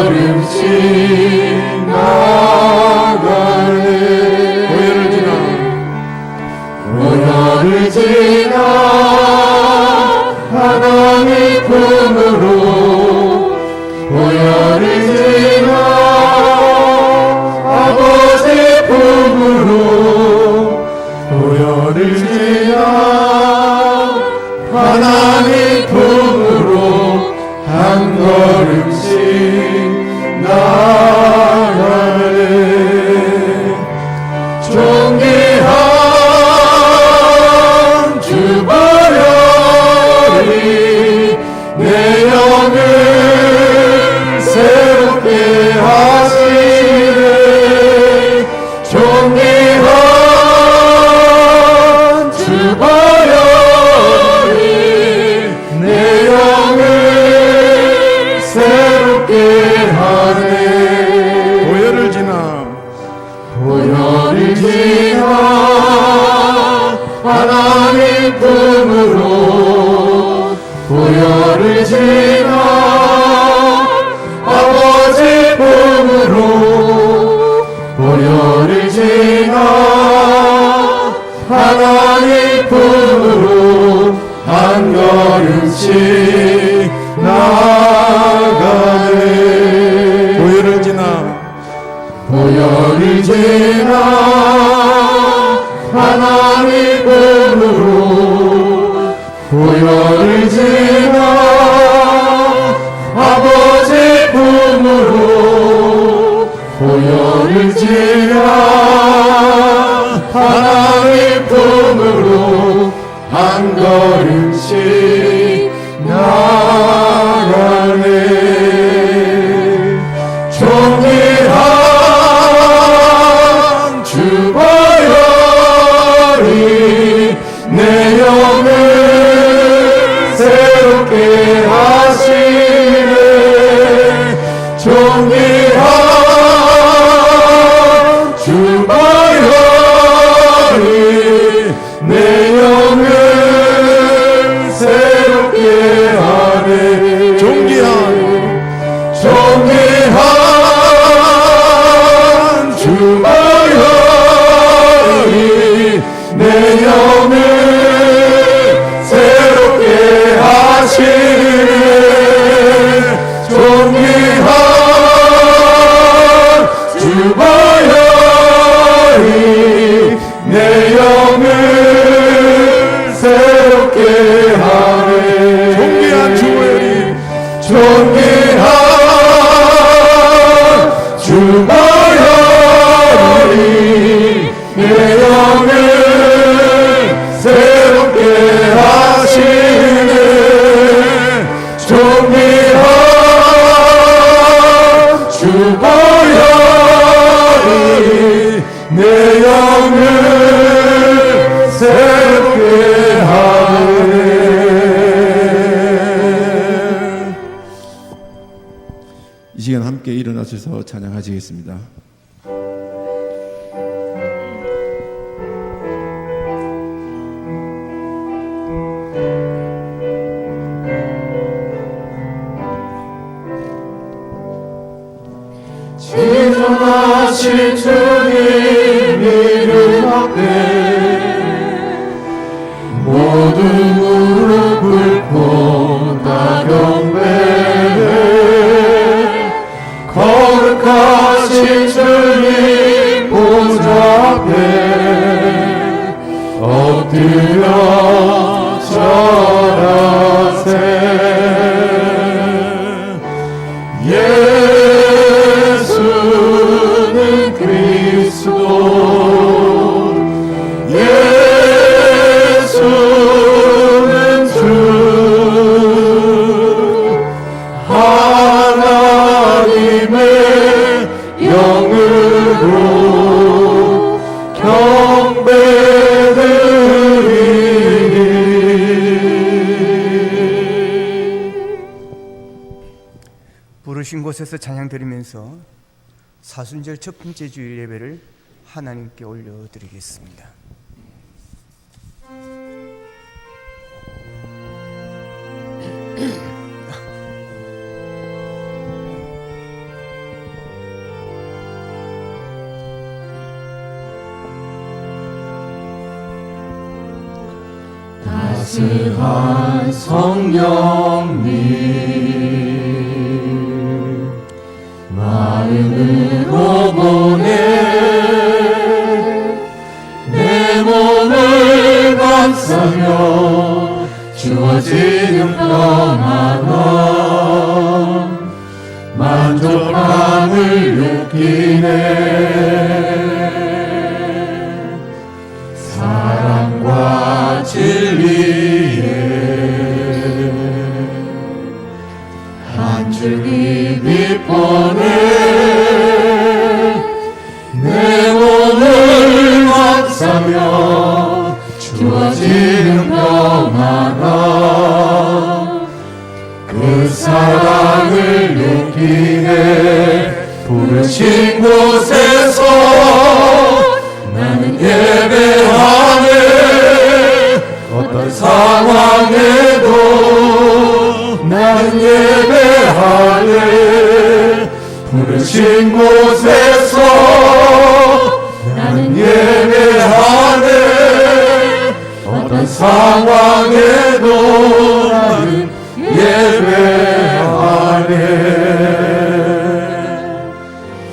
걸음씩 나갈래. 보혈을 지나 하나님 품으로, 보혈을 지나 아버지 품으로, 보혈을 지나 하나님 품으로 한 걸음씩 나갈래. 존귀한 주 보혈이 내 영을 새롭게 하시네. 존귀한 주 보혈이 내 영을 새롭게 하네. 보혈을 지나 하나님 품으로, 보혈을 지나 아버지 품으로, 보혈을 지나 하나님 품으로 한 걸음씩 나가네. 보혈을 지나 하나님 품으로, 보혈을 지나 아버지 품으로, 보혈을 지나 하나님 품으로 한 걸음씩 나가네. 존귀한 주 보혈이 내 영을 새롭게 하시네. 존귀한 주 보혈이 내 영을 새롭게 하네. 존귀한 주 보혈이 내 영을 새롭게 하시네. 존귀한 주 보혈이 내 영을 새롭게 하네. 존귀한 주 보혈이, 존귀한 주 보혈이 내 영을 새롭게 하시네. 존귀한 주 보혈이 내 영을 새롭게 하네. 이 시간 함께 일어나셔서 찬양하시겠습니다. 지존하신 주님 이름 앞에 모두 무릎 꿇고 다 경배해. 거룩하신 주님 보좌 앞에 엎드려 절하세. 예수는 그리스도, 예수는 주, 하나님의 영으로 부르신 곳에서 찬양 드리면서 사순절 첫 번째 주일 예배를 하나님께 올려드리겠습니다. 따스한 성령님 마음으로 보내 내 몸을 감싸며 주어지는 평안함 만족함을 느끼네 사랑과 진리에 한 줄기 빛보내 내 몸을 감싸며 주어지는 평안함 그 사랑을 느끼네 부르신 곳에서 나는 예배하네 어떤 상황에도 나는 예배하네 부르신 곳에서 나는 예배하네 어떤 상황에도 나는 예배하네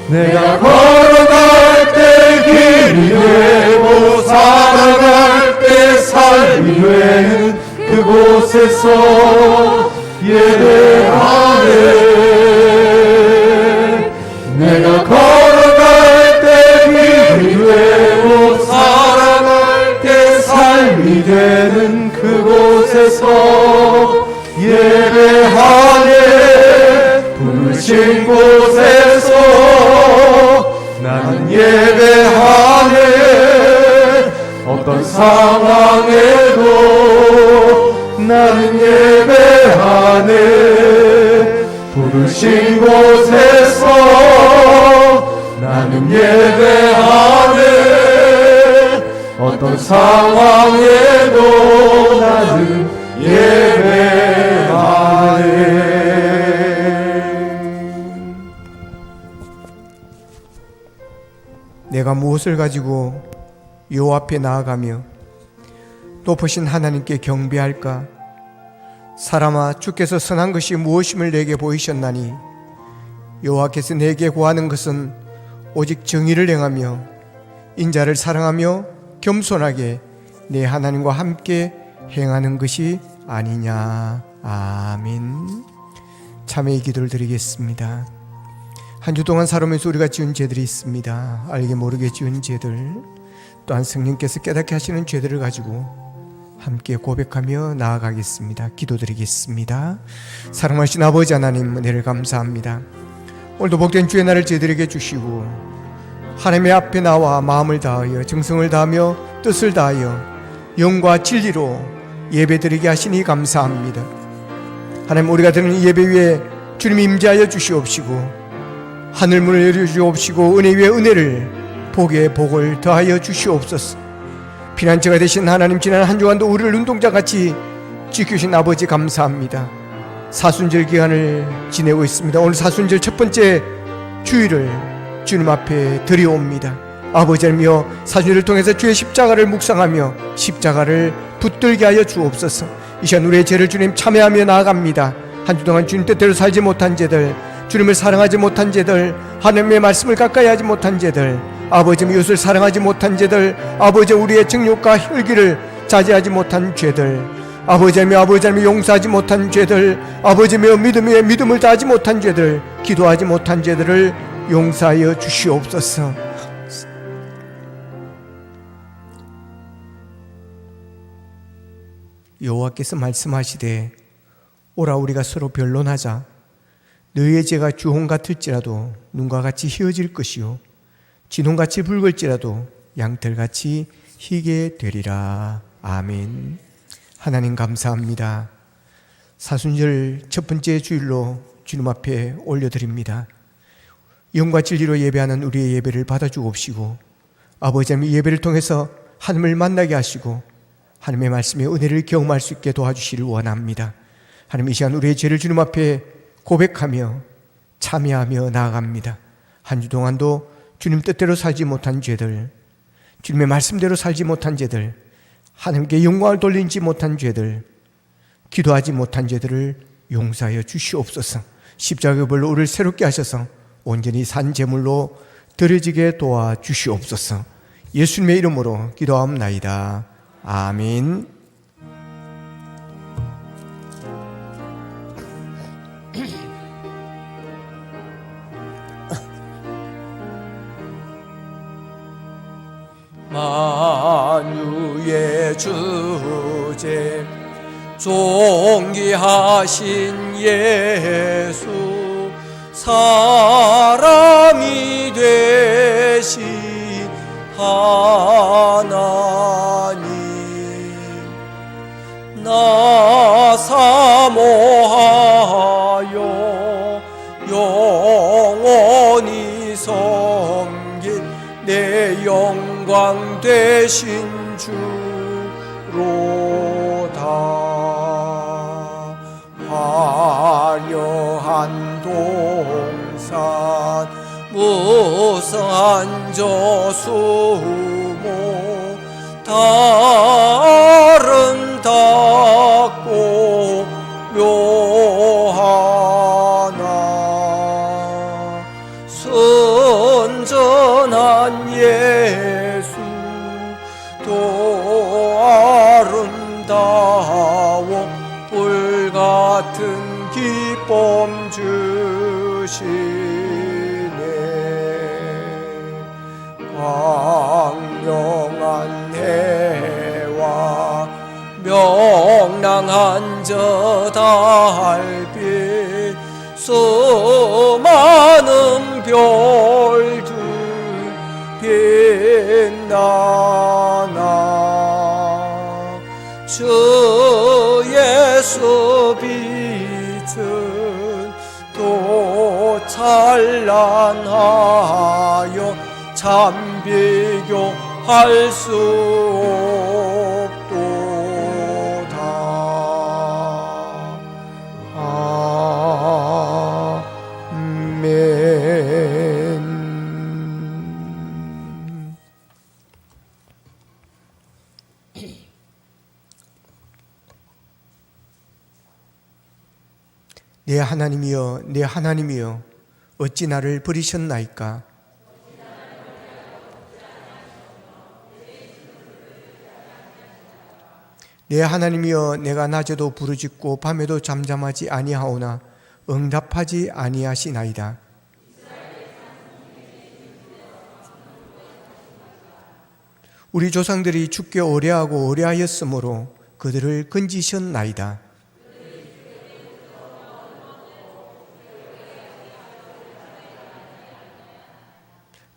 내가 걸어갈 때 길이 되고 살아갈 때 삶이 되는 그곳에서 예배하네 내가 걸어갈 때 길이 되고 살아갈 때 삶이 되는 그곳에서 예배하네 부르신 곳에서 나는 예배하네 어떤 상황에도 나는 예배하네 부르신 곳에서 나는 예배하네 어떤 상황에도 나는 예배하네 내가 무엇을 가지고 여호와 앞에 나아가며 높으신 하나님께 경배할까? 사람아 주께서 선한 것이 무엇임을 내게 보이셨나니 여호와께서 내게 구하는 것은 오직 정의를 행하며 인자를 사랑하며 겸손하게 내 하나님과 함께 행하는 것이 아니냐. 아멘. 참회의 기도를 드리겠습니다. 한 주 동안 살아오면서 우리가 지은 죄들이 있습니다. 알게 모르게 지은 죄들, 또한 성령께서 깨닫게 하시는 죄들을 가지고 함께 고백하며 나아가겠습니다. 기도드리겠습니다. 사랑하신 아버지 하나님, 은혜를 감사합니다. 오늘도 복된 주의 날을 저희들에게 주시고 하나님의 앞에 나와 마음을 다하여 정성을 다하며 뜻을 다하여 영과 진리로 예배드리게 하시니 감사합니다. 하나님, 우리가 드리는 이 예배 위에 주님 임재하여 주시옵시고 하늘문을 열어주시옵시고 은혜 위에 은혜를 복에 복을 더하여 주시옵소서. 피난처가 되신 하나님, 지난 한 주간도 우리를 눈동자같이 지키신 아버지 감사합니다. 사순절 기간을 지내고 있습니다. 오늘 사순절 첫 번째 주일을 주님 앞에 드리옵니다. 아버지 하나님이여, 사순절을 통해서 주의 십자가를 묵상하며 십자가를 붙들게 하여 주옵소서. 이 시간 우리의 죄를 주님 참회하며 나아갑니다. 한 주 동안 주님 뜻대로 살지 못한 죄들, 주님을 사랑하지 못한 죄들, 하나님의 말씀을 가까이 하지 못한 죄들, 아버지 이웃을 사랑하지 못한 죄들, 아버지 우리의 정욕과 혈기를 자제하지 못한 죄들, 아버지 하나님 용서하지 못한 죄들, 아버지 믿음을 다하지 못한 죄들, 기도하지 못한 죄들을 용서하여 주시옵소서. 여호와께서 말씀하시되 오라 우리가 서로 변론하자. 너희의 죄가 주홍 같을지라도 눈과 같이 희어질 것이요 진홍같이 붉을지라도 양털같이 희게 되리라. 아멘. 하나님 감사합니다. 사순절 첫 번째 주일로 주님 앞에 올려드립니다. 영과 진리로 예배하는 우리의 예배를 받아주옵시고 아버지 하나님, 예배를 통해서 하나님을 만나게 하시고 하나님의 말씀에 은혜를 경험할 수 있게 도와주시를 원합니다. 하나님, 이 시간 우리의 죄를 주님 앞에 고백하며 참여하며 나아갑니다. 한 주 동안도 주님 뜻대로 살지 못한 죄들, 주님의 말씀대로 살지 못한 죄들, 하나님께 영광을 돌리지 못한 죄들, 기도하지 못한 죄들을 용서하여 주시옵소서. 십자가의 벌로 우리를 새롭게 하셔서 온전히 산 제물로 드려지게 도와주시옵소서. 예수님의 이름으로 기도하옵나이다. 아멘. 만유의 주제 존귀하신 예수 사람이 되신 하나님 나 사모하여 영원히 섬길 내 영광 되신 주로다. 화려한 동산 무성한 저수모 다 아름답고 묘하나 순전한 예수 또 아름다워 불같은 기쁨 주시네. 광명한 해와 명랑한 저 달빛 수많은 별들 빛나나 주 예수 빛은 또 찬란하여 참 비교할 수 없도다. 아멘. 내 하나님이여, 내 하나님이여, 어찌 나를 버리셨나이까? 내 하나님이여, 내가 낮에도 부르짖고 밤에도 잠잠하지 아니하오나 응답하지 아니하시나이다. 우리 조상들이 주께 의뢰하고 의뢰하였으므로 그들을 건지셨나이다.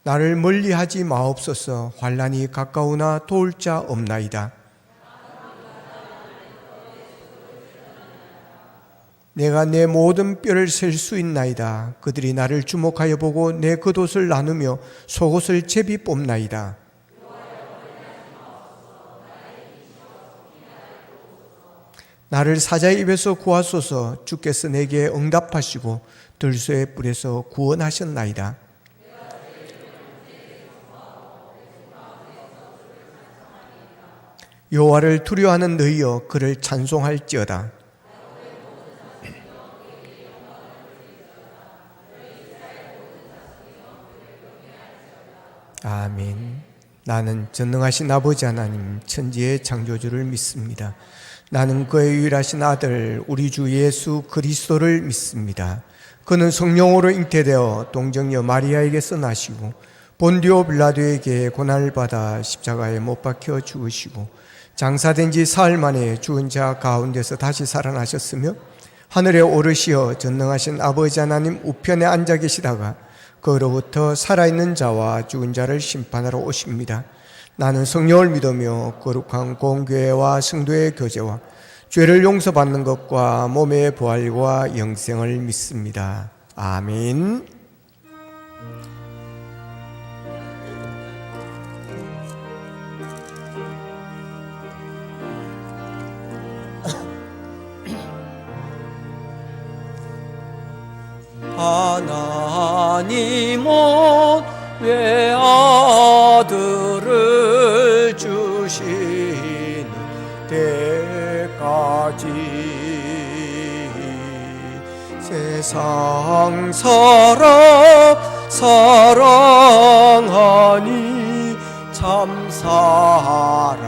나를 멀리하지 마옵소서. 환난이 가까우나 도울 자 없나이다. 내가 내 모든 뼈를 셀 수 있나이다. 그들이 나를 주목하여 보고 내 겉옷을 나누며 속옷을 제비 뽑나이다. 나를 사자의 입에서 구하소서. 주께서 내게 응답하시고 들소의 뿔에서 구원하셨나이다. 여호와를 두려워하는 너희여, 그를 찬송할지어다. 아멘. 나는 전능하신 아버지 하나님 천지의 창조주를 믿습니다. 나는 그의 유일하신 아들 우리 주 예수 그리스도를 믿습니다. 그는 성령으로 잉태되어 동정녀 마리아에게서 나시고 본디오 빌라도에게 고난을 받아 십자가에 못 박혀 죽으시고 장사된 지 사흘 만에 죽은 자 가운데서 다시 살아나셨으며 하늘에 오르시어 전능하신 아버지 하나님 우편에 앉아 계시다가 그로부터 살아있는 자와 죽은 자를 심판하러 오십니다. 나는 성령을 믿으며 거룩한 공교회와 성도의 교제와 죄를 용서받는 것과 몸의 부활과 영생을 믿습니다. 아멘. 하나님은 외아들을 주시는 세상 사람 사랑하니 참 사랑이로다.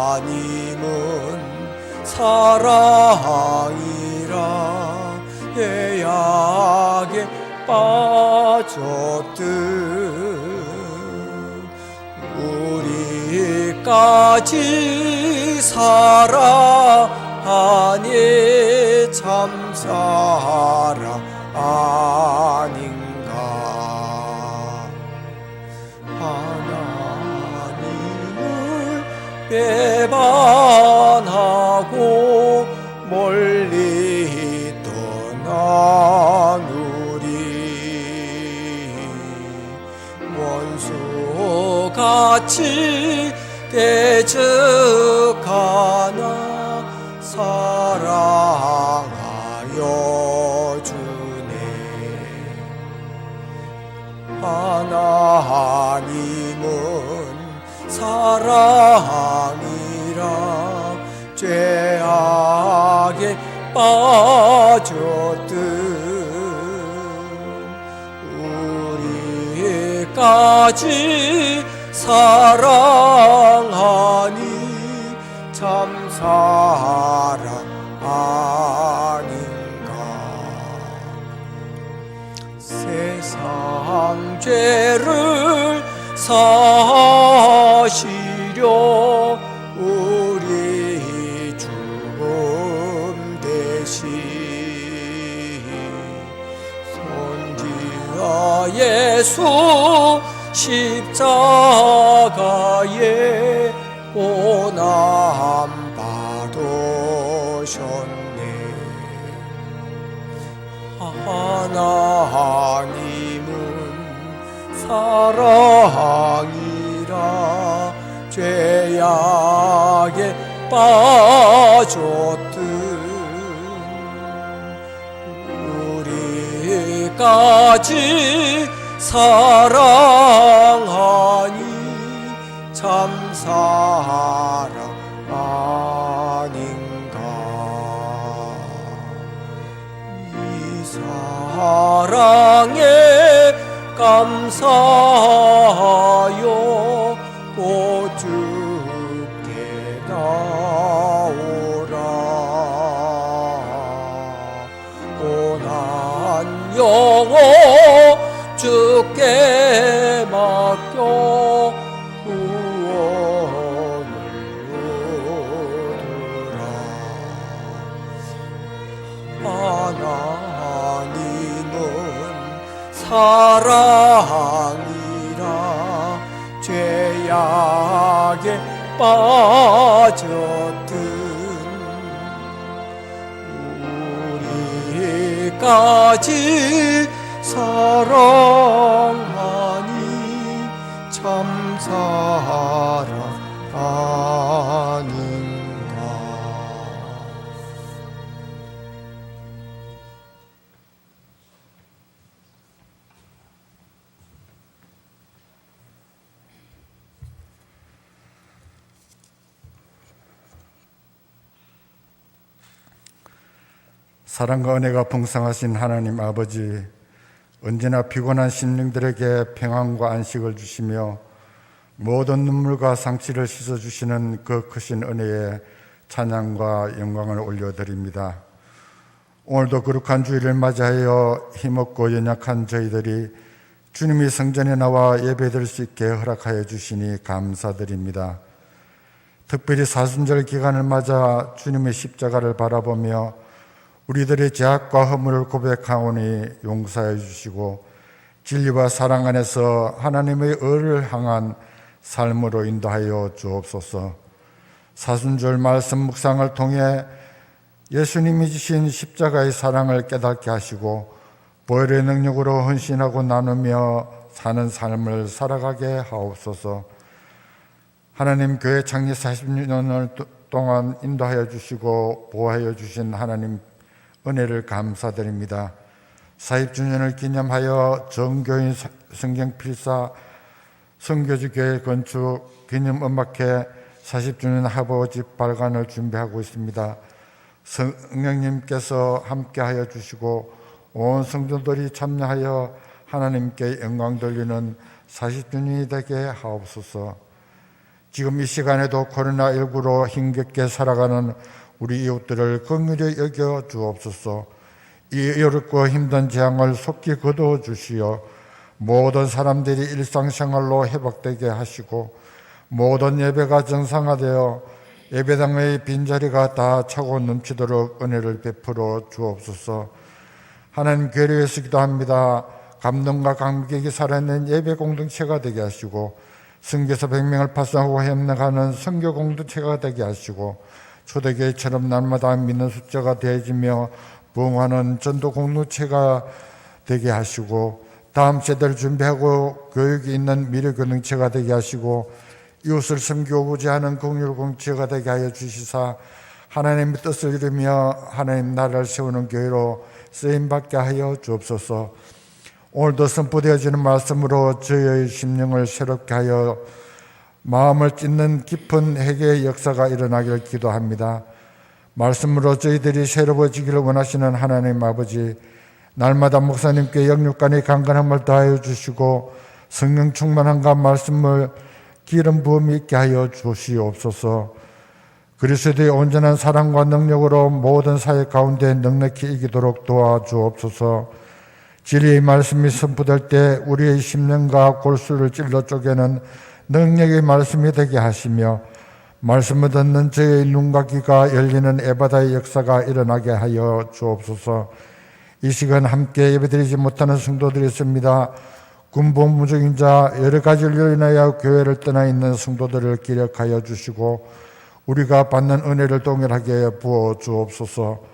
하나님은 사랑이라 예약에 빠졌듯 우리까지 사랑하니 참 사랑 아닌가. 하나님을 배반하고 멀리 떠난 우리 원수같이 대적하나 사랑하여 주네. 하나님은 사랑이라 죄악에 빠졌듯 우리까지 사랑하니 참 사랑 아닌가. 세상 죄를 사시려 우리 죽음 대신 선지자 예수 십자가에 고난 받으셨네. 하나님은 사랑이라 죄악에 빠졌듯 우리까지 사랑하니 참 사랑 아닌가. 이 사랑에 감사하여 곧 주께 나오라. 고난 영혼 주께 맡겨 구원을 얻으라. 하나님은 사랑이라 죄악에 빠졌듯 우리까지 사랑하니 참 사랑 아닌가. 사랑과 은혜가 풍성하신 하나님 아버지, 언제나 피곤한 심령들에게 평안과 안식을 주시며 모든 눈물과 상처를 씻어주시는 그 크신 은혜에 찬양과 영광을 올려드립니다. 오늘도 거룩한 주일을 맞이하여 힘없고 연약한 저희들이 주님의 성전에 나와 예배드릴 수 있게 허락하여 주시니 감사드립니다. 특별히 사순절 기간을 맞아 주님의 십자가를 바라보며 우리들의 죄악과 허물을 고백하오니 용서해 주시고 진리와 사랑 안에서 하나님의 의를 향한 삶으로 인도하여 주옵소서. 사순절 말씀 묵상을 통해 예수님이 지신 십자가의 사랑을 깨닫게 하시고 보혈의 능력으로 헌신하고 나누며 사는 삶을 살아가게 하옵소서. 하나님, 교회 창립 40년을 동안 인도하여 주시고 보호하여 주신 하나님 은혜를 감사드립니다. 40주년을 기념하여 정교인 성경필사, 성교주교회 건축, 기념음악회, 40주년 아버지 발간을 준비하고 있습니다. 성령님께서 함께하여 주시고 온 성도들이 참여하여 하나님께 영광 돌리는 40주년이 되게 하옵소서. 지금 이 시간에도 코로나19로 힘겹게 살아가는 우리 이웃들을 긍휼히 여겨 주옵소서. 이 어렵고 힘든 재앙을 속히 거두어 주시어 모든 사람들이 일상생활로 회복되게 하시고 모든 예배가 정상화되어 예배당의 빈자리가 다 차고 넘치도록 은혜를 베풀어 주옵소서. 하나님 교회에서 기도합니다. 감동과 감격이 살아있는 예배 공동체가 되게 하시고 선교사 100명을 파송하고 협력하는 선교 공동체가 되게 하시고 초대교회처럼 날마다 믿는 숫자가 되어지며 부흥하는 전도 공동체가 되게 하시고 다음 세대를 준비하고 교육이 있는 미래 공동체가 되게 하시고 이웃을 섬기고자 하는 긍휼 공동체가 되게 하여 주시사 하나님의 뜻을 이루며 하나님 나라를 세우는 교회로 쓰임받게 하여 주옵소서. 오늘도 선포되어지는 말씀으로 저희의 심령을 새롭게 하여 마음을 찢는 깊은 회개의 역사가 일어나기를 기도합니다. 말씀으로 저희들이 새로워지기를 원하시는 하나님 아버지, 날마다 목사님께 영육간의 강건함을 더하여 주시고 성령 충만함과 말씀을 기름 부음이 있게 하여 주시옵소서. 그리스도의 온전한 사랑과 능력으로 모든 사회 가운데 넉넉히 이기도록 도와주옵소서. 진리의 말씀이 선포될 때 우리의 심령과 골수를 찔러 쪼개는 능력의 말씀이 되게 하시며 말씀을 듣는 저의 눈과 귀가 열리는 에바다의 역사가 일어나게 하여 주옵소서. 이 시간 함께 예배드리지 못하는 성도들이 있습니다. 군복무적인 자 여러 가지로 인하여 교회를 떠나 있는 성도들을 기력하여 주시고 우리가 받는 은혜를 동일하게 부어 주옵소서.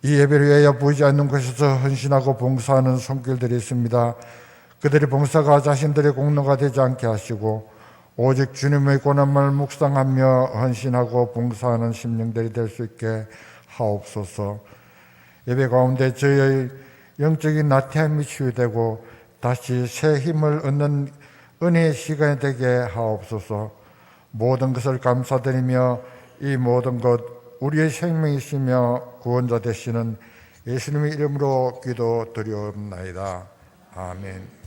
이 예배를 위하여 보이지 않는 곳에서 헌신하고 봉사하는 손길들이 있습니다. 그들의 봉사가 자신들의 공로가 되지 않게 하시고 오직 주님의 고난을 묵상하며 헌신하고 봉사하는 심령들이 될 수 있게 하옵소서. 예배 가운데 저희의 영적인 나태함이 치유되고 다시 새 힘을 얻는 은혜의 시간이 되게 하옵소서. 모든 것을 감사드리며 이 모든 것 우리의 생명이시며 구원자 되시는 예수님의 이름으로 기도드리옵나이다. 아멘.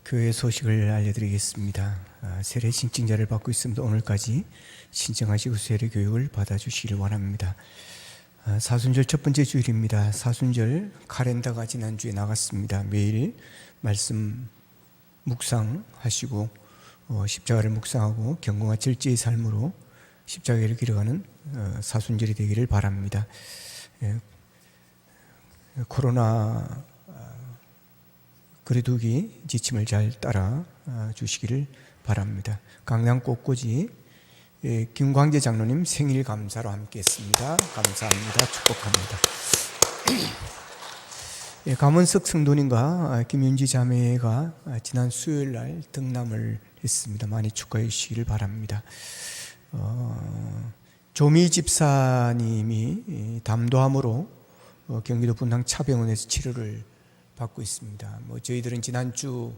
교회 소식을 알려드리겠습니다. 세례 신청자를 받고 있습니다. 오늘까지 신청하시고 세례 교육을 받아주시길 원합니다. 사순절 첫 번째 주일입니다. 사순절 카렌다가 지난주에 나갔습니다. 매일 말씀 묵상하시고 십자가를 묵상하고 경건과 절제의 삶으로 십자가를 기록하는 사순절이 되기를 바랍니다. 코로나 거리두기 지침을 잘 따라 주시기를 바랍니다. 강남 꽃꽂이 김광재 장로님 생일 감사로 함께했습니다. 감사합니다. 축복합니다. 감원석 성도님과 김윤지 자매가 지난 수요일 날 등남을 했습니다. 많이 축하해 주시기를 바랍니다. 조미 집사님이 담도암으로 경기도 분당 차병원에서 치료를 받고 있습니다. 저희들은 지난주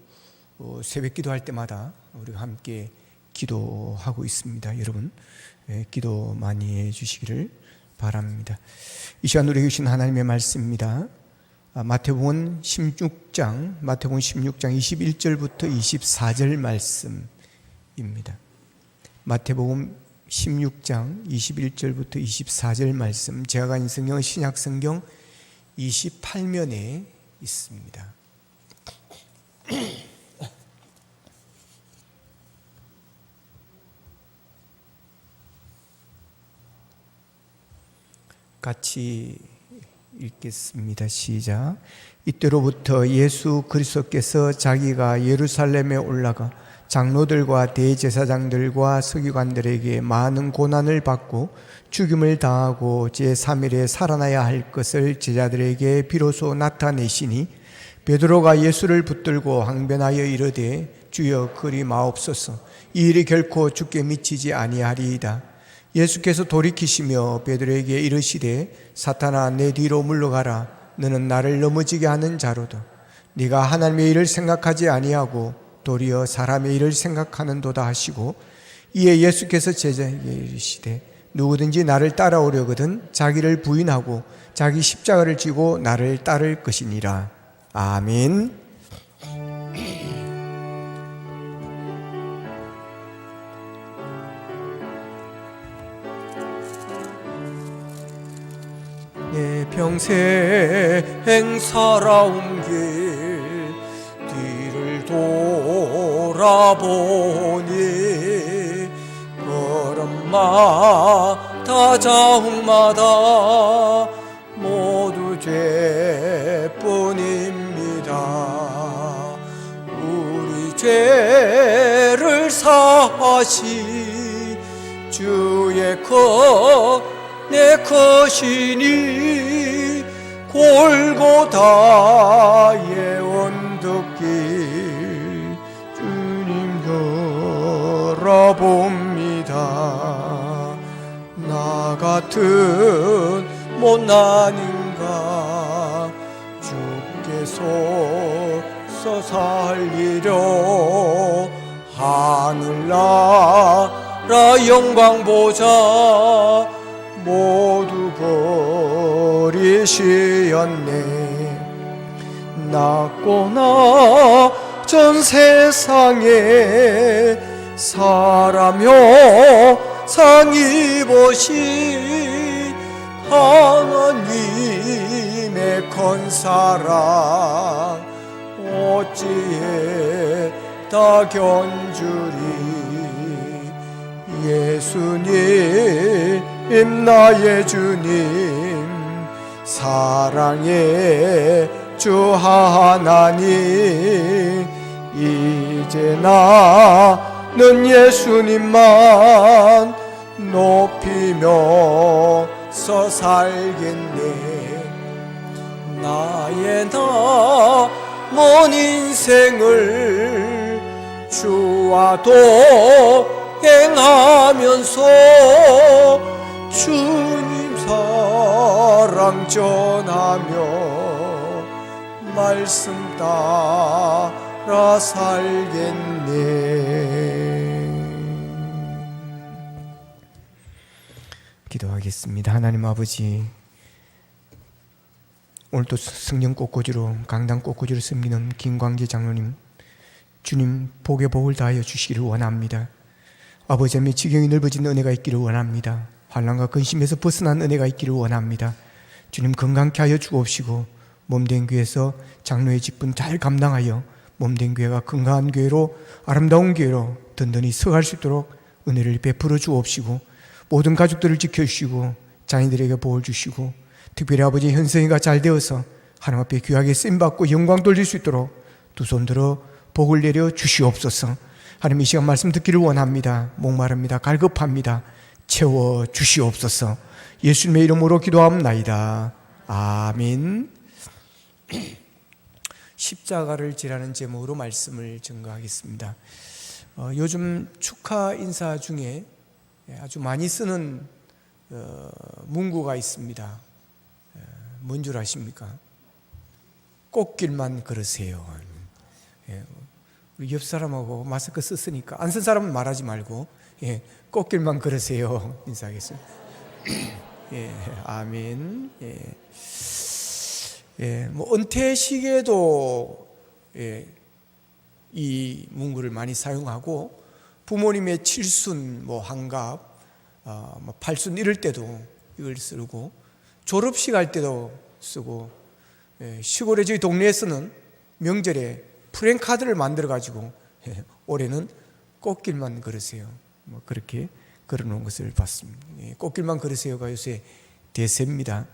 새벽 기도할 때마다 우리가 함께 기도하고 있습니다. 여러분 기도 많이 해주시기를 바랍니다. 이 시간 우리에게 주신 하나님의 말씀입니다. 마태복음 16장 21절부터 24절 말씀입니다. 마태복음 16장 21절부터 24절 말씀, 제가 가진 성경은 신약성경 28면에 있습니다. 같이 읽겠습니다. 시작. 이때로부터 예수 그리스도께서 자기가 예루살렘에 올라가 장로들과 대제사장들과 서기관들에게 많은 고난을 받고 죽임을 당하고 제3일에 살아나야 할 것을 제자들에게 비로소 나타내시니 베드로가 예수를 붙들고 항변하여 이르되 주여 그리 마옵소서 이 일이 결코 주께 미치지 아니하리이다. 예수께서 돌이키시며 베드로에게 이르시되 사탄아 내 뒤로 물러가라 너는 나를 넘어지게 하는 자로다. 네가 하나님의 일을 생각하지 아니하고 도리어 사람의 일을 생각하는도다 하시고 이에 예수께서 제자에게 이르시되 누구든지 나를 따라오려거든 자기를 부인하고 자기 십자가를 지고 나를 따를 것이니라. 아멘. 내 평생 살아온 길 뒤를 돌아보니 걸음마다 자욱마다 모두 죄뿐입니다. 우리 죄를 사하시 주의 내 것이니 골고다의 언덕길 주님 걸어봅니다. 나 같은 못난인가 주께서 살리려 하늘나라 영광 보자 모두 버리시었네. 낳고나 전 세상에 사람여 상이 보신 하나님의 큰 사랑 어찌해 다 견주리. 예수님 나의 주님 사랑의 주 하나님 이제 나는 예수님만 높이며서 살겠네. 나의 남은 인생을 주와 동행하면서 주님 사랑 전하며 말씀 따라 살겠네. 기도하겠습니다. 하나님 아버지, 오늘도 성령 꽃꽂이로 강당 꽃꽂이로 섬기는 김광재 장로님, 주님 복에 복을 다하여 주시기를 원합니다. 아버지 하나님, 지경이 넓어진 은혜가 있기를 원합니다. 환난과 근심에서 벗어난 은혜가 있기를 원합니다. 주님 건강케 하여 주옵시고 몸된 교회에서 장로의 직분 잘 감당하여 몸된 교회가 건강한 교회로 아름다운 교회로 든든히 서갈 수 있도록 은혜를 베풀어 주옵시고 모든 가족들을 지켜주시고 자녀들에게 복을 주시고 특별히 아버지 현성이가 잘 되어서 하나님 앞에 귀하게 쓰임받고 영광 돌릴 수 있도록 두 손 들어 복을 내려 주시옵소서. 하나님 이 시간 말씀 듣기를 원합니다. 목마릅니다. 갈급합니다. 채워 주시옵소서. 예수님의 이름으로 기도합나이다. 아멘. 십자가를 지라는 제목으로 말씀을 전가하겠습니다. 요즘 축하 인사 중에 아주 많이 쓰는 문구가 있습니다. 뭔 줄 아십니까? 꽃길만 걸으세요. 우리 옆 사람하고 마스크 썼으니까 안 쓴 사람은 말하지 말고 꽃길만 걸으세요. 인사하겠습니다. 아멘. 뭐 은퇴식에도 이 문구를 많이 사용하고 부모님의 칠순, 뭐 환갑, 뭐 팔순 이럴 때도 이걸 쓰고 졸업식 할 때도 쓰고 시골에 저희 동네에서는 명절에 프랭카드를 만들어 가지고 올해는 꽃길만 걸으세요. 뭐 그렇게 걸어놓은 것을 봤습니다. 꽃길만 걸으세요가 요새 대세입니다.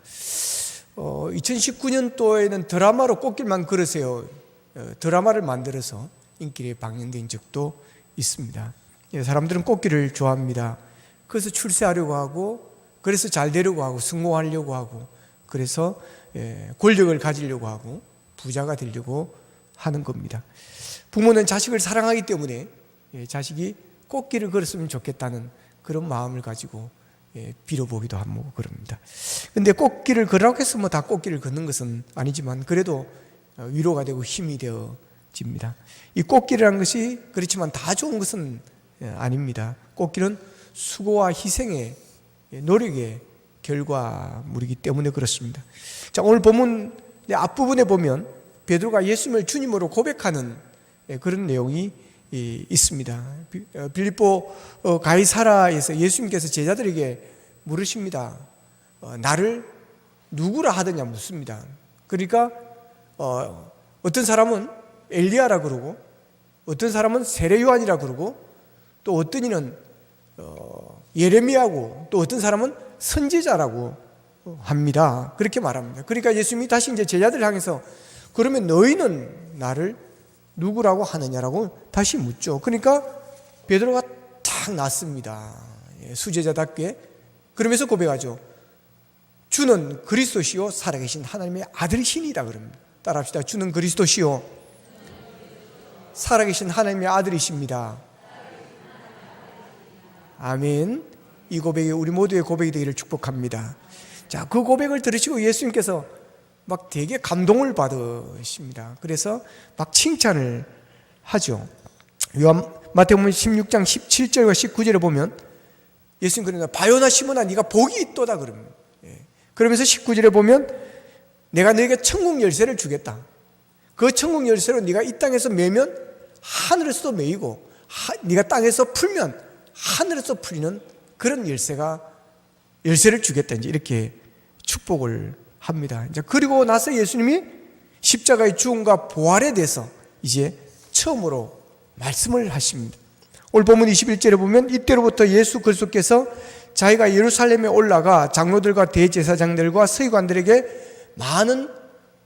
2019년도에는 드라마로 꽃길만 걸으세요. 드라마를 만들어서 인기에 방영된 적도 있습니다. 사람들은 꽃길을 좋아합니다. 그래서 출세하려고 하고, 그래서 잘 되려고 하고, 성공하려고 하고, 그래서 권력을 가지려고 하고, 부자가 되려고 하는 겁니다. 부모는 자식을 사랑하기 때문에 자식이 꽃길을 걸었으면 좋겠다는 그런 마음을 가지고 빌어보기도 하고 그럽니다. 근데 꽃길을 걸으라고 해서 다 꽃길을 걷는 것은 아니지만 그래도 위로가 되고 힘이 되어집니다. 이 꽃길이라는 것이 그렇지만 다 좋은 것은 아닙니다. 꽃길은 수고와 희생의 노력의 결과물이기 때문에 그렇습니다. 자, 오늘 본문 앞부분에 보면 베드로가 예수님을 주님으로 고백하는 그런 내용이 있습니다. 빌립보 가이사라에서 예수님께서 제자들에게 물으십니다. 나를 누구라 하더냐 묻습니다. 그러니까 어떤 사람은 엘리야라 그러고, 어떤 사람은 세례 요한이라 그러고, 또 어떤 이는 예레미야고, 또 어떤 사람은 선지자라고 합니다. 그렇게 말합니다. 그러니까 예수님이 다시 이제 제자들을 향해서 그러면 너희는 나를 누구라고 하느냐라고 다시 묻죠. 그러니까 베드로가 탁 났습니다. 수제자답게. 그러면서 고백하죠. 주는 그리스도시요 살아계신 하나님의 아들이시니다. 그럽니다. 따라합시다. 주는 그리스도시요 살아계신 하나님의 아들이십니다. 아멘. 이 고백이 우리 모두의 고백이 되기를 축복합니다. 자, 그 고백을 들으시고 예수님께서 막 되게 감동을 받으십니다. 그래서 막 칭찬을 하죠. 마태복음 16장 17절과 19절에 보면 예수님 그러나 바요나 시몬아 네가 복이 있도다 그럽니다. 그러면서 19절에 보면 내가 너에게 천국 열쇠를 주겠다. 그 천국 열쇠로 네가 이 땅에서 매면 하늘에서도 매이고 네가 땅에서 풀면 하늘에서 풀리는 그런 열쇠를 주겠다. 이제 이렇게 축복을 합니다. 이제 그리고 나서 예수님이 십자가의 죽음과 부활에 대해서 이제 처음으로 말씀을 하십니다. 오늘 본문 21절에 보면 이때로부터 예수 그리스도께서 자기가 예루살렘에 올라가 장로들과 대제사장들과 서기관들에게 많은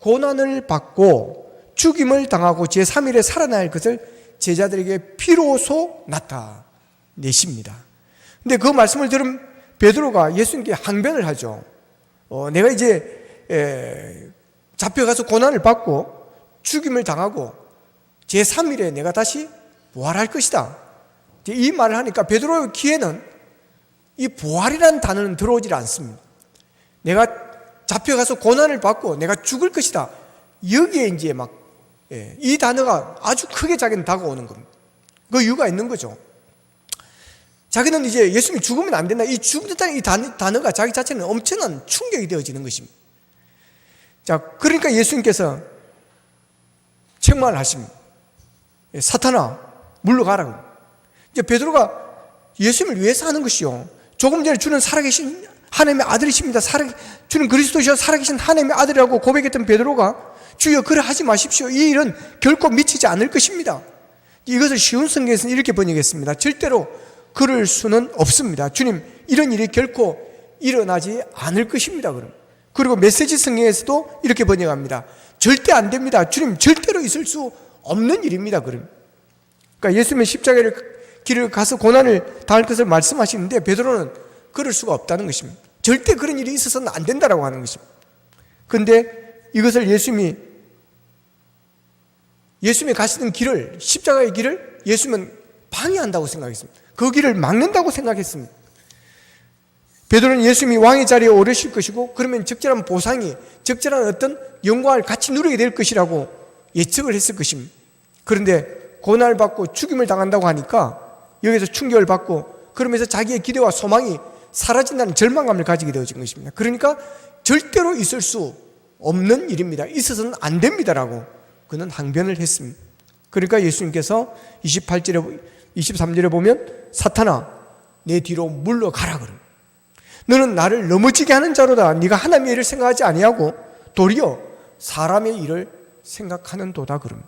고난을 받고 죽임을 당하고 제3일에 살아날 것을 제자들에게 비로소 나타내십니다. 근데 그 말씀을 들은 베드로가 예수님께 항변을 하죠. 내가 이제 잡혀가서 고난을 받고 죽임을 당하고 제3일에 내가 다시 부활할 것이다. 이 말을 하니까 베드로의 귀에는 이 부활이라는 단어는 들어오질 않습니다. 내가 잡혀가서 고난을 받고 내가 죽을 것이다. 여기에 이제 막 이 단어가 아주 크게 자기는 다가오는 겁니다. 그 이유가 있는 거죠. 자기는 이제 예수님이 죽으면 안 된다. 이 죽는다는 이 단어가 자기 자체는 엄청난 충격이 되어지는 것입니다. 자, 그러니까 예수님께서 책망을 하십니다. 사탄아, 물러가라고. 이제 베드로가 예수님을 위해서 하는 것이요. 조금 전에 주는 살아계신 하나님의 아들이십니다. 주는 그리스도시여 살아계신 하나님의 아들이라고 고백했던 베드로가 주여 그래 하지 마십시오. 이 일은 결코 미치지 않을 것입니다. 이것을 쉬운 성경에서는 이렇게 번역했습니다. 절대로 그럴 수는 없습니다. 주님, 이런 일이 결코 일어나지 않을 것입니다. 그리고 메시지 성경에서도 이렇게 번역합니다. 절대 안 됩니다. 주님, 절대로 있을 수 없는 일입니다. 그러니까 예수님의 십자가의 길을 가서 고난을 당할 것을 말씀하시는데 베드로는 그럴 수가 없다는 것입니다. 절대 그런 일이 있어서는 안 된다라고 하는 것입니다. 그런데 이것을 예수님이 가시는 길을, 십자가의 길을 예수님은 방해한다고 생각했습니다. 그 길을 막는다고 생각했습니다. 베드로는 예수님이 왕의 자리에 오르실 것이고 그러면 적절한 보상이, 적절한 어떤 영광을 같이 누리게 될 것이라고 예측을 했을 것입니다. 그런데 고난을 받고 죽임을 당한다고 하니까 여기서 충격을 받고 그러면서 자기의 기대와 소망이 사라진다는 절망감을 가지게 되어진 것입니다. 그러니까 절대로 있을 수 없는 일입니다. 있어서는 안 됩니다라고 그는 항변을 했습니다. 그러니까 예수님께서 23절에 보면 사탄아 내 뒤로 물러가라 그래. 너는 나를 넘어지게 하는 자로다. 네가 하나님의 일을 생각하지 아니하고 도리어 사람의 일을 생각하는 도다 그럼.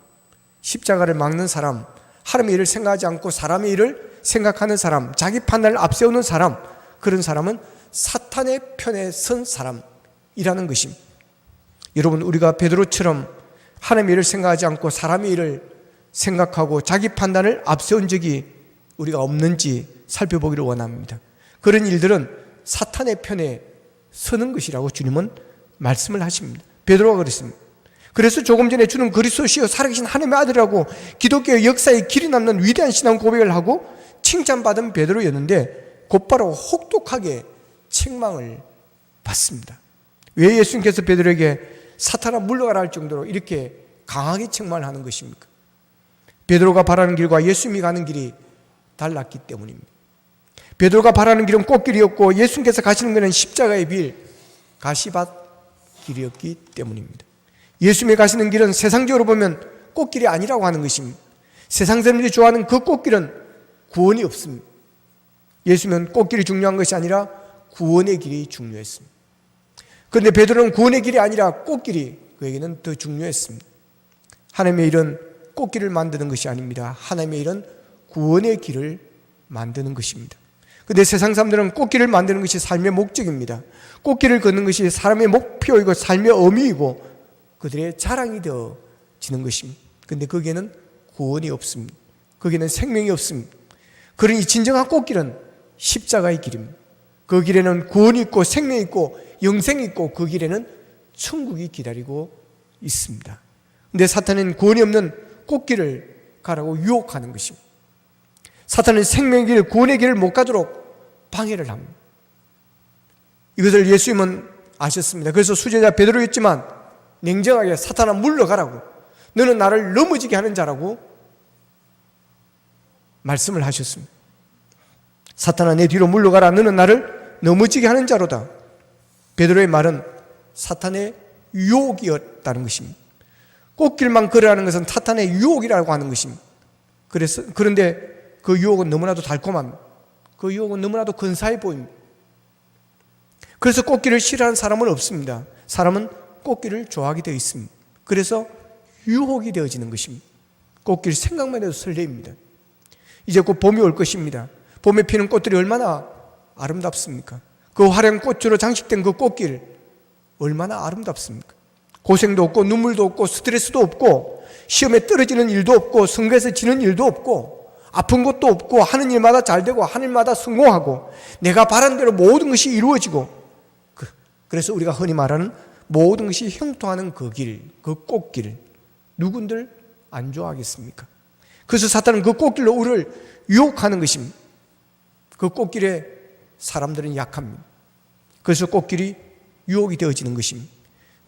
십자가를 막는 사람, 하나님의 일을 생각하지 않고 사람의 일을 생각하는 사람, 자기 판단을 앞세우는 사람, 그런 사람은 사탄의 편에 선 사람이라는 것입니다. 여러분, 우리가 베드로처럼 하나님의 일을 생각하지 않고 사람의 일을 생각하고 자기 판단을 앞세운 적이 우리가 없는지 살펴보기를 원합니다. 그런 일들은 사탄의 편에 서는 것이라고 주님은 말씀을 하십니다. 베드로가 그랬습니다. 그래서 조금 전에 주는 그리스도시요 살아계신 하나님의 아들이라고 기독교의 역사에 길이 남는 위대한 신앙 고백을 하고 칭찬받은 베드로였는데 곧바로 혹독하게 책망을 받습니다. 왜 예수님께서 베드로에게 사탄아 물러가라 할 정도로 이렇게 강하게 책망을 하는 것입니까? 베드로가 바라는 길과 예수님이 가는 길이 달랐기 때문입니다. 베드로가 바라는 길은 꽃길이었고 예수님께서 가시는 길은 십자가의 빌, 가시밭 길이었기 때문입니다. 예수님이 가시는 길은 세상적으로 보면 꽃길이 아니라고 하는 것입니다. 세상 사람들이 좋아하는 그 꽃길은 구원이 없습니다. 예수님은 꽃길이 중요한 것이 아니라 구원의 길이 중요했습니다. 그런데 베드로는 구원의 길이 아니라 꽃길이 그에게는 더 중요했습니다. 하나님의 일은 꽃길을 만드는 것이 아닙니다. 하나님의 일은 구원의 길을 만드는 것입니다. 그런데 세상 사람들은 꽃길을 만드는 것이 삶의 목적입니다. 꽃길을 걷는 것이 사람의 목표이고 삶의 의미이고 그들의 자랑이 되어지는 것입니다. 그런데 거기에는 구원이 없습니다. 거기에는 생명이 없습니다. 그러니 진정한 꽃길은 십자가의 길입니다. 그 길에는 구원이 있고 생명이 있고 영생이 있고 그 길에는 천국이 기다리고 있습니다. 그런데 사탄은 구원이 없는 꽃길을 가라고 유혹하는 것입니다. 사탄은 생명의 길, 구원의 길을 못 가도록 방해를 합니다. 이것을 예수님은 아셨습니다. 그래서 수제자 베드로였지만 냉정하게 사탄아 물러가라고, 너는 나를 넘어지게 하는 자라고 말씀을 하셨습니다. 사탄아 내 뒤로 물러가라, 너는 나를 넘어지게 하는 자로다. 베드로의 말은 사탄의 유혹이었다는 것입니다. 꽃길만 걸어가는 것은 사탄의 유혹이라고 하는 것입니다. 그런데 그 유혹은 너무나도 달콤합니다. 그 유혹은 너무나도 근사해 보입니다. 그래서 꽃길을 싫어하는 사람은 없습니다. 사람은 꽃길을 좋아하게 되어 있습니다. 그래서 유혹이 되어지는 것입니다. 꽃길 생각만 해도 설레입니다. 이제 곧 봄이 올 것입니다. 봄에 피는 꽃들이 얼마나 아름답습니까? 그 화려한 꽃으로 장식된 그 꽃길 얼마나 아름답습니까? 고생도 없고 눈물도 없고 스트레스도 없고 시험에 떨어지는 일도 없고 선거에서 지는 일도 없고 아픈 것도 없고 하는 일마다 잘 되고 하는 일마다 성공하고 내가 바라는 대로 모든 것이 이루어지고 그래서 우리가 흔히 말하는 모든 것이 형통하는 그 길, 그 꽃길 누군들 안 좋아하겠습니까? 그래서 사탄은 그 꽃길로 우리를 유혹하는 것입니다. 그 꽃길에 사람들은 약합니다. 그래서 꽃길이 유혹이 되어지는 것입니다.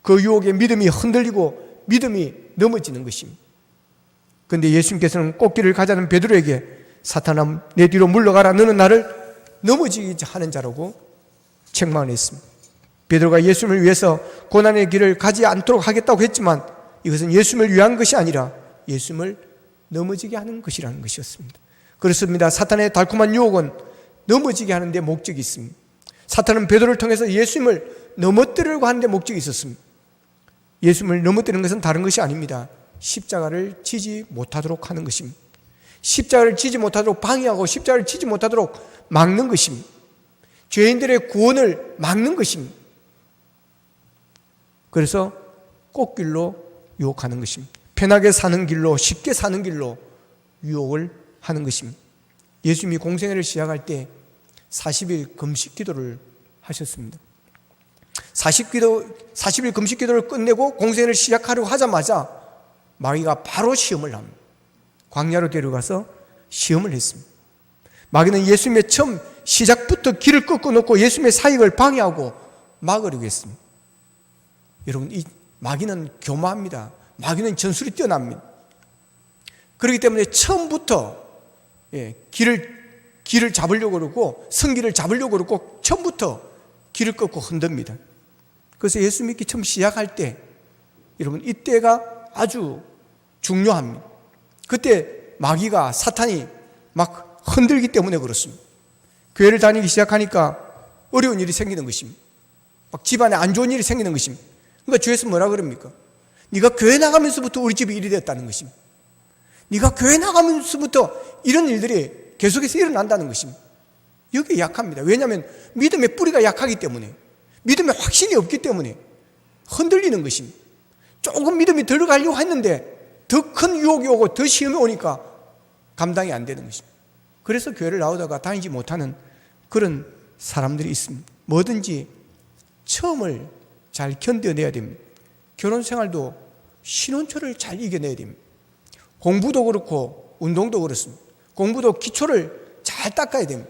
그 유혹에 믿음이 흔들리고 믿음이 넘어지는 것입니다. 그런데 예수님께서는 꽃길을 가자는 베드로에게 사탄아 내 뒤로 물러가라, 너는 나를 넘어지게 하는 자라고 책망을 했습니다. 베드로가 예수님을 위해서 고난의 길을 가지 않도록 하겠다고 했지만 이것은 예수님을 위한 것이 아니라 예수님을 넘어지게 하는 것이라는 것이었습니다. 그렇습니다. 사탄의 달콤한 유혹은 넘어지게 하는 데 목적이 있습니다. 사탄은 베드로를 통해서 예수님을 넘어뜨리려고 하는 데 목적이 있었습니다. 예수님을 넘어뜨리는 것은 다른 것이 아닙니다. 십자가를 지지 못하도록 하는 것입니다. 십자가를 지지 못하도록 방해하고 십자가를 지지 못하도록 막는 것입니다. 죄인들의 구원을 막는 것입니다. 그래서 꽃길로 유혹하는 것입니다. 편하게 사는 길로, 쉽게 사는 길로 유혹을 하는 것입니다. 예수님이 공생애를 시작할 때 40일 금식 기도를 하셨습니다. 40일 금식 기도를 끝내고 공생애를 시작하려고 하자마자 마귀가 바로 시험을 합니다. 광야로 데려가서 시험을 했습니다. 마귀는 예수님의 처음 시작부터 길을 꺾어놓고 예수님의 사역을 방해하고 막으려고 했습니다. 여러분, 이 마귀는 교마합니다. 마귀는 전술이 뛰어납니다. 그렇기 때문에 처음부터 길을 잡으려고 그러고 성길을 잡으려고 그러고 처음부터 길을 꺾고 흔듭니다. 그래서 예수 믿기 처음 시작할 때 여러분 이때가 아주 중요합니다. 그때 마귀가 사탄이 막 흔들기 때문에 그렇습니다. 교회를 다니기 시작하니까 어려운 일이 생기는 것입니다. 막 집안에 안 좋은 일이 생기는 것입니다. 그러니까 주에서 뭐라 그럽니까? 네가 교회 나가면서부터 우리 집이 일이 됐다는 것입니다. 네가 교회 나가면서부터 이런 일들이 계속해서 일어난다는 것입니다. 여기에 약합니다. 왜냐하면 믿음의 뿌리가 약하기 때문에, 믿음의 확신이 없기 때문에 흔들리는 것입니다. 조금 믿음이 들어가려고 했는데 더 큰 유혹이 오고 더 시험이 오니까 감당이 안 되는 것입니다. 그래서 교회를 나오다가 다니지 못하는 그런 사람들이 있습니다. 뭐든지 처음을 잘 견뎌내야 됩니다. 결혼생활도 신혼초를 잘 이겨내야 됩니다. 공부도 그렇고 운동도 그렇습니다. 공부도 기초를 잘 닦아야 됩니다.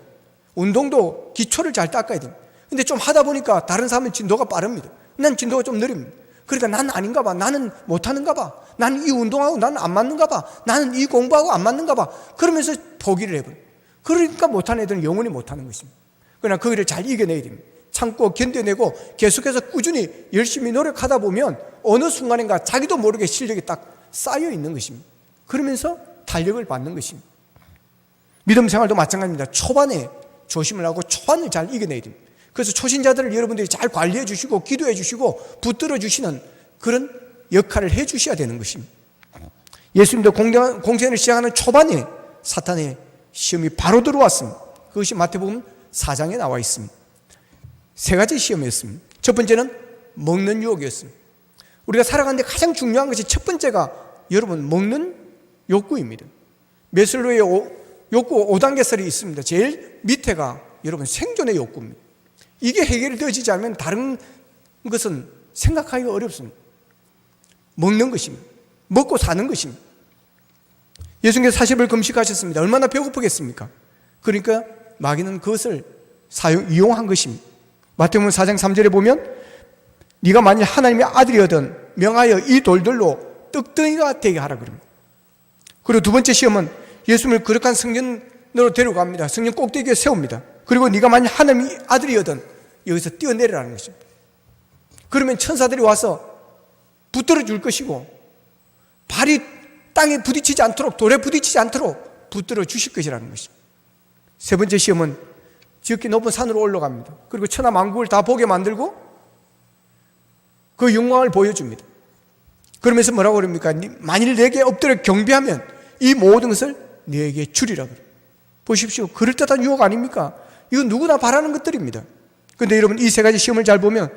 운동도 기초를 잘 닦아야 됩니다. 근데 좀 하다 보니까 다른 사람은 진도가 빠릅니다. 난 진도가 좀 느립니다. 그러니까 난 아닌가 봐. 나는 못하는가 봐. 나는 이 운동하고 나는 안 맞는가 봐. 나는 이 공부하고 안 맞는가 봐. 그러면서 포기를 해버려요. 그러니까 못하는 애들은 영원히 못하는 것입니다. 그러나 그 일을 잘 이겨내야 됩니다. 참고 견뎌내고 계속해서 꾸준히 열심히 노력하다 보면 어느 순간인가 자기도 모르게 실력이 딱 쌓여 있는 것입니다. 그러면서 탄력을 받는 것입니다. 믿음 생활도 마찬가지입니다. 초반에 조심을 하고 초반을 잘 이겨내야 됩니다. 그래서 초신자들을 여러분들이 잘 관리해 주시고 기도해 주시고 붙들어 주시는 그런 역할을 해 주셔야 되는 것입니다. 예수님도 공생을 시작하는 초반에 사탄의 시험이 바로 들어왔습니다. 그것이 마태복음 4장에 나와 있습니다. 세 가지 시험이었습니다. 첫 번째는 먹는 유혹이었습니다. 우리가 살아가는데 가장 중요한 것이 첫 번째가 여러분 먹는 욕구입니다. 메슬로의 욕구 5단계설이 있습니다. 제일 밑에가 여러분 생존의 욕구입니다. 이게 해결이 되어지지 않으면 다른 것은 생각하기가 어렵습니다. 먹는 것입니다. 먹고 사는 것입니다. 예수님께서 40일 금식하셨습니다. 얼마나 배고프겠습니까? 그러니까 마귀는 그것을 이용한 것입니다. 마태복음 4장 3절에 보면 네가 만일 하나님의 아들이거든 명하여 이 돌들로 떡덩이가 되게 하라 그럽니다. 그리고 두 번째 시험은 예수님을 거룩한 성전으로 데려갑니다. 성전 꼭대기에 세웁니다. 그리고 네가 만일 하나님의 아들이거든 여기서 뛰어내리라는 것입니다. 그러면 천사들이 와서 붙들어 줄 것이고 발이 땅에 부딪히지 않도록 돌에 부딪히지 않도록 붙들어 주실 것이라는 것입니다. 세 번째 시험은 지극히 높은 산으로 올라갑니다. 그리고 천하 만국을 다 보게 만들고 그 영광을 보여줍니다. 그러면서 뭐라고 그럽니까? 만일 내게 엎드려 경배하면 이 모든 것을 내게 주리라 그래요. 보십시오. 그럴듯한 유혹 아닙니까? 이건 누구나 바라는 것들입니다. 그런데 여러분 이 세 가지 시험을 잘 보면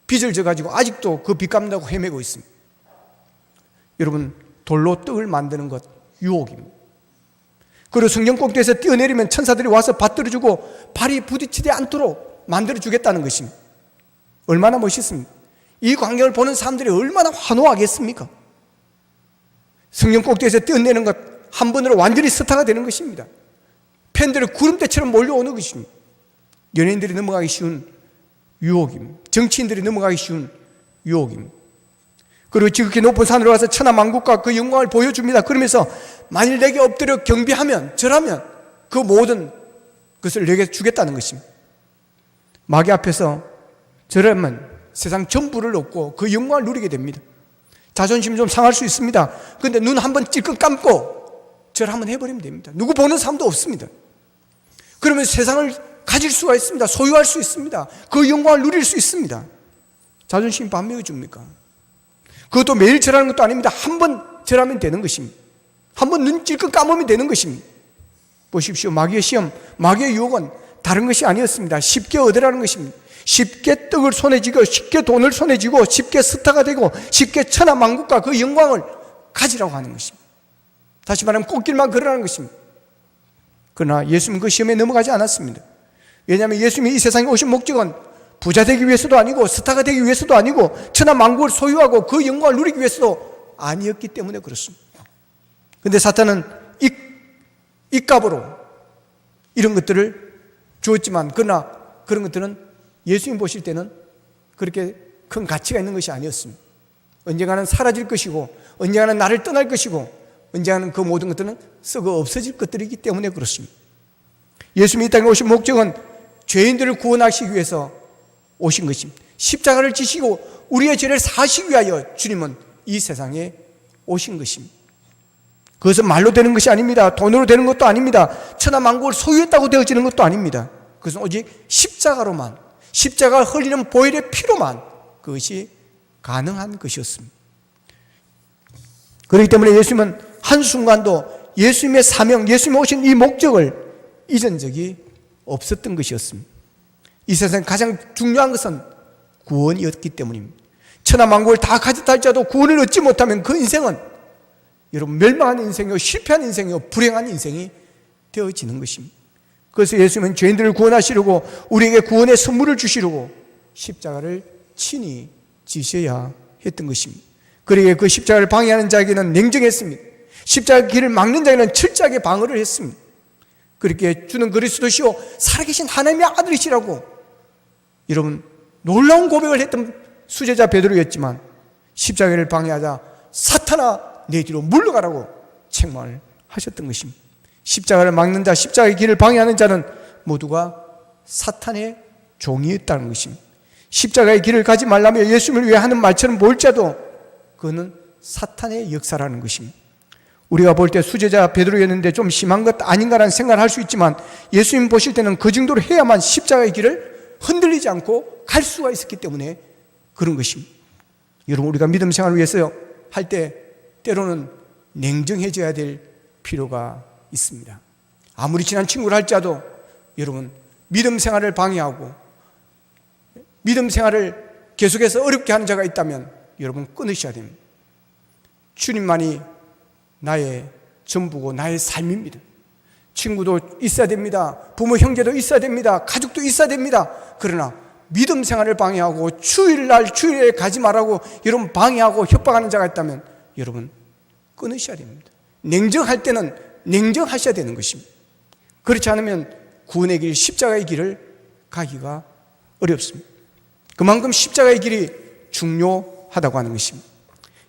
빚을 져가지고 아직도 그 빚 갚는다고 헤매고 있습니다. 여러분 돌로 떡을 만드는 것 유혹입니다. 그리고 성전 꼭대기에서 뛰어내리면 천사들이 와서 받들어주고 발이 부딪히지 않도록 만들어주겠다는 것입니다. 얼마나 멋있습니까? 이 광경을 보는 사람들이 얼마나 환호하겠습니까? 성전 꼭대기에서 뛰어내리는 것 한 번으로 완전히 스타가 되는 것입니다. 팬들이 구름대처럼 몰려오는 것입니다. 연예인들이 넘어가기 쉬운 유혹입니다. 정치인들이 넘어가기 쉬운 유혹입니다. 그리고 지극히 높은 산으로 가서 천하 만국과 그 영광을 보여줍니다. 그러면서 만일 내게 엎드려 경배하면 절하면 그 모든 것을 내게 주겠다는 것입니다. 마귀 앞에서 절하면 세상 전부를 얻고 그 영광을 누리게 됩니다. 자존심 좀 상할 수 있습니다. 그런데 눈 한번 찔끔 감고 절 한번 해버리면 됩니다. 누구 보는 사람도 없습니다. 그러면 세상을 가질 수가 있습니다. 소유할 수 있습니다. 그 영광을 누릴 수 있습니다. 자존심 반매어 줍니까? 그것도 매일 절하는 것도 아닙니다. 한 번 절하면 되는 것입니다. 한 번 눈 찔끔 감으면 되는 것입니다. 보십시오. 마귀의 시험, 마귀의 유혹은 다른 것이 아니었습니다. 쉽게 얻으라는 것입니다. 쉽게 떡을 손에 쥐고 쉽게 돈을 손에 쥐고 쉽게 스타가 되고 쉽게 천하만국과 그 영광을 가지라고 하는 것입니다. 다시 말하면 꽃길만 걸으라는 것입니다. 그러나 예수님은 그 시험에 넘어가지 않았습니다. 왜냐하면 예수님이 이 세상에 오신 목적은 부자 되기 위해서도 아니고 스타가 되기 위해서도 아니고 천하만국을 소유하고 그 영광을 누리기 위해서도 아니었기 때문에 그렇습니다. 그런데 사탄은 이 값으로 이런 것들을 주었지만 그러나 그런 것들은 예수님 보실 때는 그렇게 큰 가치가 있는 것이 아니었습니다. 언젠가는 사라질 것이고 언젠가는 나를 떠날 것이고 언젠가는 그 모든 것들은 썩어 없어질 것들이기 때문에 그렇습니다. 예수님이 이 땅에 오신 목적은 죄인들을 구원하시기 위해서 오신 것입니다. 십자가를 지시고 우리의 죄를 사하시기 위하여 주님은 이 세상에 오신 것입니다. 그것은 말로 되는 것이 아닙니다. 돈으로 되는 것도 아닙니다. 천하만국을 소유했다고 되어지는 것도 아닙니다. 그것은 오직 십자가로만, 십자가가 흘리는 보혈의 피로만 그것이 가능한 것이었습니다. 그렇기 때문에 예수님은 한순간도 예수님의 사명, 예수님이 오신 이 목적을 잊은 적이 없었던 것이었습니다. 이 세상에 가장 중요한 것은 구원이었기 때문입니다. 천하만국을 다 가졌다 할지라도 구원을 얻지 못하면 그 인생은 여러분 멸망한 인생이요, 실패한 인생이요, 불행한 인생이 되어지는 것입니다. 그래서 예수님은 죄인들을 구원하시려고 우리에게 구원의 선물을 주시려고 십자가를 친히 지셔야 했던 것입니다. 그러기에 그 십자가를 방해하는 자에게는 냉정했습니다. 십자가 길을 막는 자에게는 철저하게 방어를 했습니다. 그렇게 주는 그리스도시요 살아계신 하나님의 아들이시라고 여러분 놀라운 고백을 했던 수제자 베드로였지만 십자가를 방해하자 사탄아 내 뒤로 물러가라고 책망을 하셨던 것입니다. 십자가를 막는 자, 십자가의 길을 방해하는 자는 모두가 사탄의 종이었다는 것입니다. 십자가의 길을 가지 말라며 예수님을 위해 하는 말처럼 보일지라도 그거는 사탄의 역사라는 것입니다. 우리가 볼 때 수제자 베드로였는데 좀 심한 것 아닌가라는 생각을 할 수 있지만 예수님 보실 때는 그 정도로 해야만 십자가의 길을 흔들리지 않고 갈 수가 있었기 때문에 그런 것입니다. 여러분 우리가 믿음 생활을 위해서 할 때 때로는 냉정해져야 될 필요가 있습니다. 아무리 친한 친구를 할지라도 여러분 믿음 생활을 방해하고 믿음 생활을 계속해서 어렵게 하는 자가 있다면 여러분 끊으셔야 됩니다. 주님만이 나의 전부고 나의 삶입니다. 친구도 있어야 됩니다. 부모 형제도 있어야 됩니다. 가족도 있어야 됩니다. 그러나 믿음 생활을 방해하고 주일에 가지 말라고 여러분 방해하고 협박하는 자가 있다면 여러분 끊으셔야 됩니다. 냉정할 때는 냉정하셔야 되는 것입니다. 그렇지 않으면 구원의 길, 십자가의 길을 가기가 어렵습니다. 그만큼 십자가의 길이 중요하다고 하는 것입니다.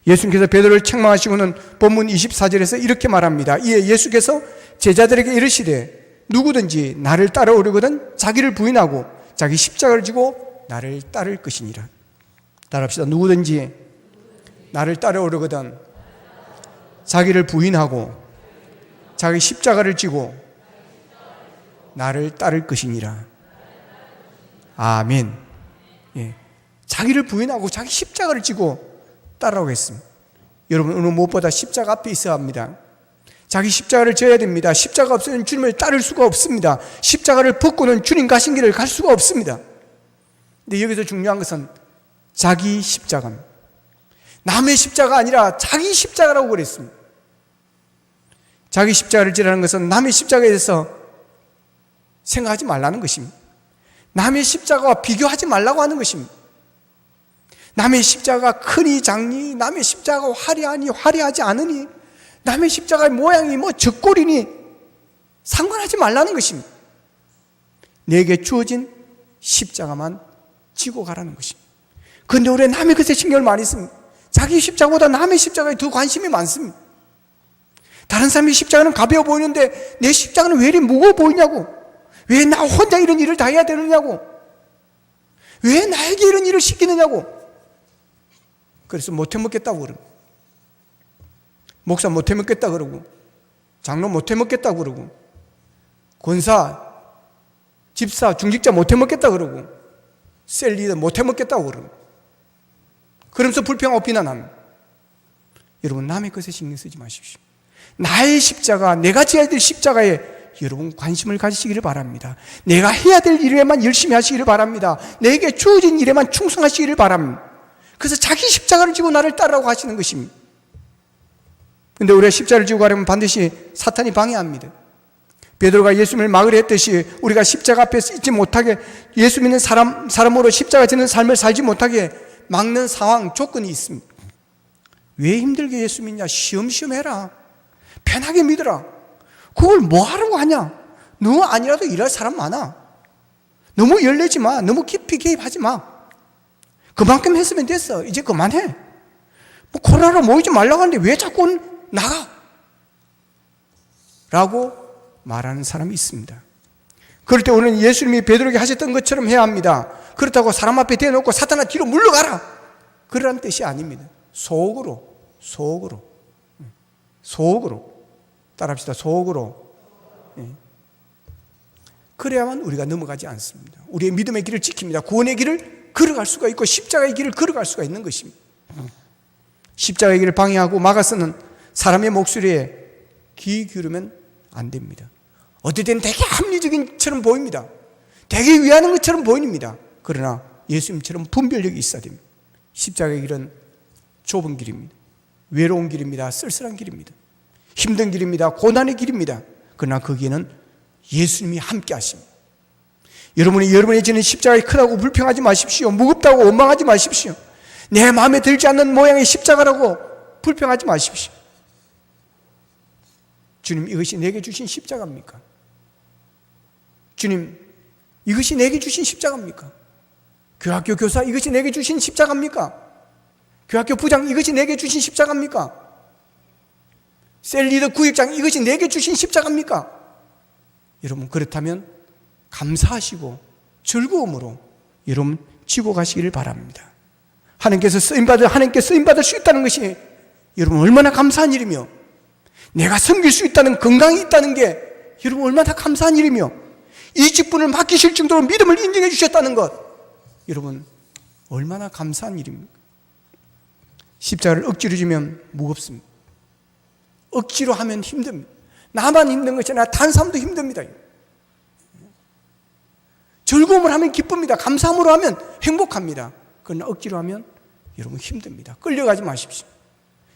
예수님께서 베드로를 책망하시고는 본문 24절에서 이렇게 말합니다. 이에 예수께서 제자들에게 이르시되 누구든지 나를 따라오려거든 자기를 부인하고 자기 십자가를 지고 나를 따를 것이니라. 따라합시다. 누구든지 나를 따라오려거든 자기를 부인하고 자기 십자가를 지고 나를 따를 것이니라. 아멘. 예. 자기를 부인하고 자기 십자가를 지고 따라오겠습니다. 여러분 오늘 무엇보다 십자가 앞에 있어야 합니다. 자기 십자가를 져야 됩니다. 십자가 없으면 주님을 따를 수가 없습니다. 십자가를 벗고는 주님 가신 길을 갈 수가 없습니다. 근데 여기서 중요한 것은 자기 십자가입니다. 남의 십자가 아니라 자기 십자가라고 그랬습니다. 자기 십자가를 지라는 것은 남의 십자가에 대해서 생각하지 말라는 것입니다. 남의 십자가와 비교하지 말라고 하는 것입니다. 남의 십자가가 크니 작니, 남의 십자가가 화려하니 화려하지 않으니, 남의 십자가의 모양이 적골이니 상관하지 말라는 것입니다. 내게 주어진 십자가만 지고 가라는 것입니다. 그런데 우리 남의 것에 신경을 많이 씁니다. 자기 십자가보다 남의 십자가에 더 관심이 많습니다. 다른 사람의 십자가는 가벼워 보이는데 내 십자가는 왜 이렇게 무거워 보이냐고, 왜 나 혼자 이런 일을 다 해야 되느냐고, 왜 나에게 이런 일을 시키느냐고. 그래서 못 해먹겠다고 그러고, 목사 못 해먹겠다고 그러고, 장로 못 해먹겠다고 그러고, 권사, 집사, 중직자 못 해먹겠다고 그러고, 셀리더 못 해먹겠다고 그러고, 그러면서 불평하고 비난합니다. 여러분 남의 것에 신경 쓰지 마십시오. 나의 십자가, 내가 지어야 될 십자가에 여러분 관심을 가지시기를 바랍니다. 내가 해야 될 일에만 열심히 하시기를 바랍니다. 내게 주어진 일에만 충성하시기를 바랍니다. 그래서 자기 십자가를 지고 나를 따르라고 하시는 것입니다. 근데 우리가 십자가를 지고 가려면 반드시 사탄이 방해합니다. 베드로가 예수님을 막으려 했듯이 우리가 십자가 앞에 있지 못하게, 예수 믿는 사람으로 십자가 지는 삶을 살지 못하게 막는 상황, 조건이 있습니다. 왜 힘들게 예수 믿냐? 시험시험 해라. 편하게 믿어라. 그걸 뭐 하라고 하냐? 너 아니라도 일할 사람 많아. 너무 열내지 마. 너무 깊이 개입하지 마. 그만큼 했으면 됐어. 이제 그만해. 뭐 코로나로 모이지 말라고 하는데 왜 자꾸 나가? 라고 말하는 사람이 있습니다. 그럴 때 우리는 예수님이 베드로에게 하셨던 것처럼 해야 합니다. 그렇다고 사람 앞에 대놓고 사탄아 뒤로 물러가라, 그러라는 뜻이 아닙니다. 속으로 따라합시다. 속으로. 그래야만 우리가 넘어가지 않습니다. 우리의 믿음의 길을 지킵니다. 구원의 길을 걸어갈 수가 있고 십자가의 길을 걸어갈 수가 있는 것입니다. 십자가의 길을 방해하고 막아서는 사람의 목소리에 귀 기울이면 안 됩니다. 어떨 때는 되게 합리적인 것처럼 보입니다. 되게 위하는 것처럼 보입니다. 그러나 예수님처럼 분별력이 있어야 됩니다. 십자가의 길은 좁은 길입니다. 외로운 길입니다. 쓸쓸한 길입니다. 힘든 길입니다. 고난의 길입니다. 그러나 거기에는 예수님이 함께 하십니다. 여러분이 지는 십자가가 크다고 불평하지 마십시오. 무겁다고 원망하지 마십시오. 내 마음에 들지 않는 모양의 십자가라고 불평하지 마십시오. 주님, 이것이 내게 주신 십자가입니까? 주님, 이것이 내게 주신 십자가입니까? 교학교 교사, 이것이 내게 주신 십자가입니까? 교학교 부장, 이것이 내게 주신 십자가입니까? 셀리더 구역장, 이것이 내게 주신 십자가입니까? 여러분, 그렇다면 감사하시고 즐거움으로 여러분 지고 가시기를 바랍니다. 하나님께 쓰임받을 수 있다는 것이 여러분 얼마나 감사한 일이며, 내가 섬길 수 있다는 건강이 있다는 게 여러분 얼마나 감사한 일이며, 이 직분을 맡기실 정도로 믿음을 인정해 주셨다는 것, 여러분 얼마나 감사한 일입니까? 십자가를 억지로 지면 무겁습니다. 억지로 하면 힘듭니다. 나만 힘든 것이 아니라 다른 사람도 힘듭니다. 즐거움을 하면 기쁩니다. 감사함으로 하면 행복합니다. 그러나 억지로 하면 여러분 힘듭니다. 끌려가지 마십시오.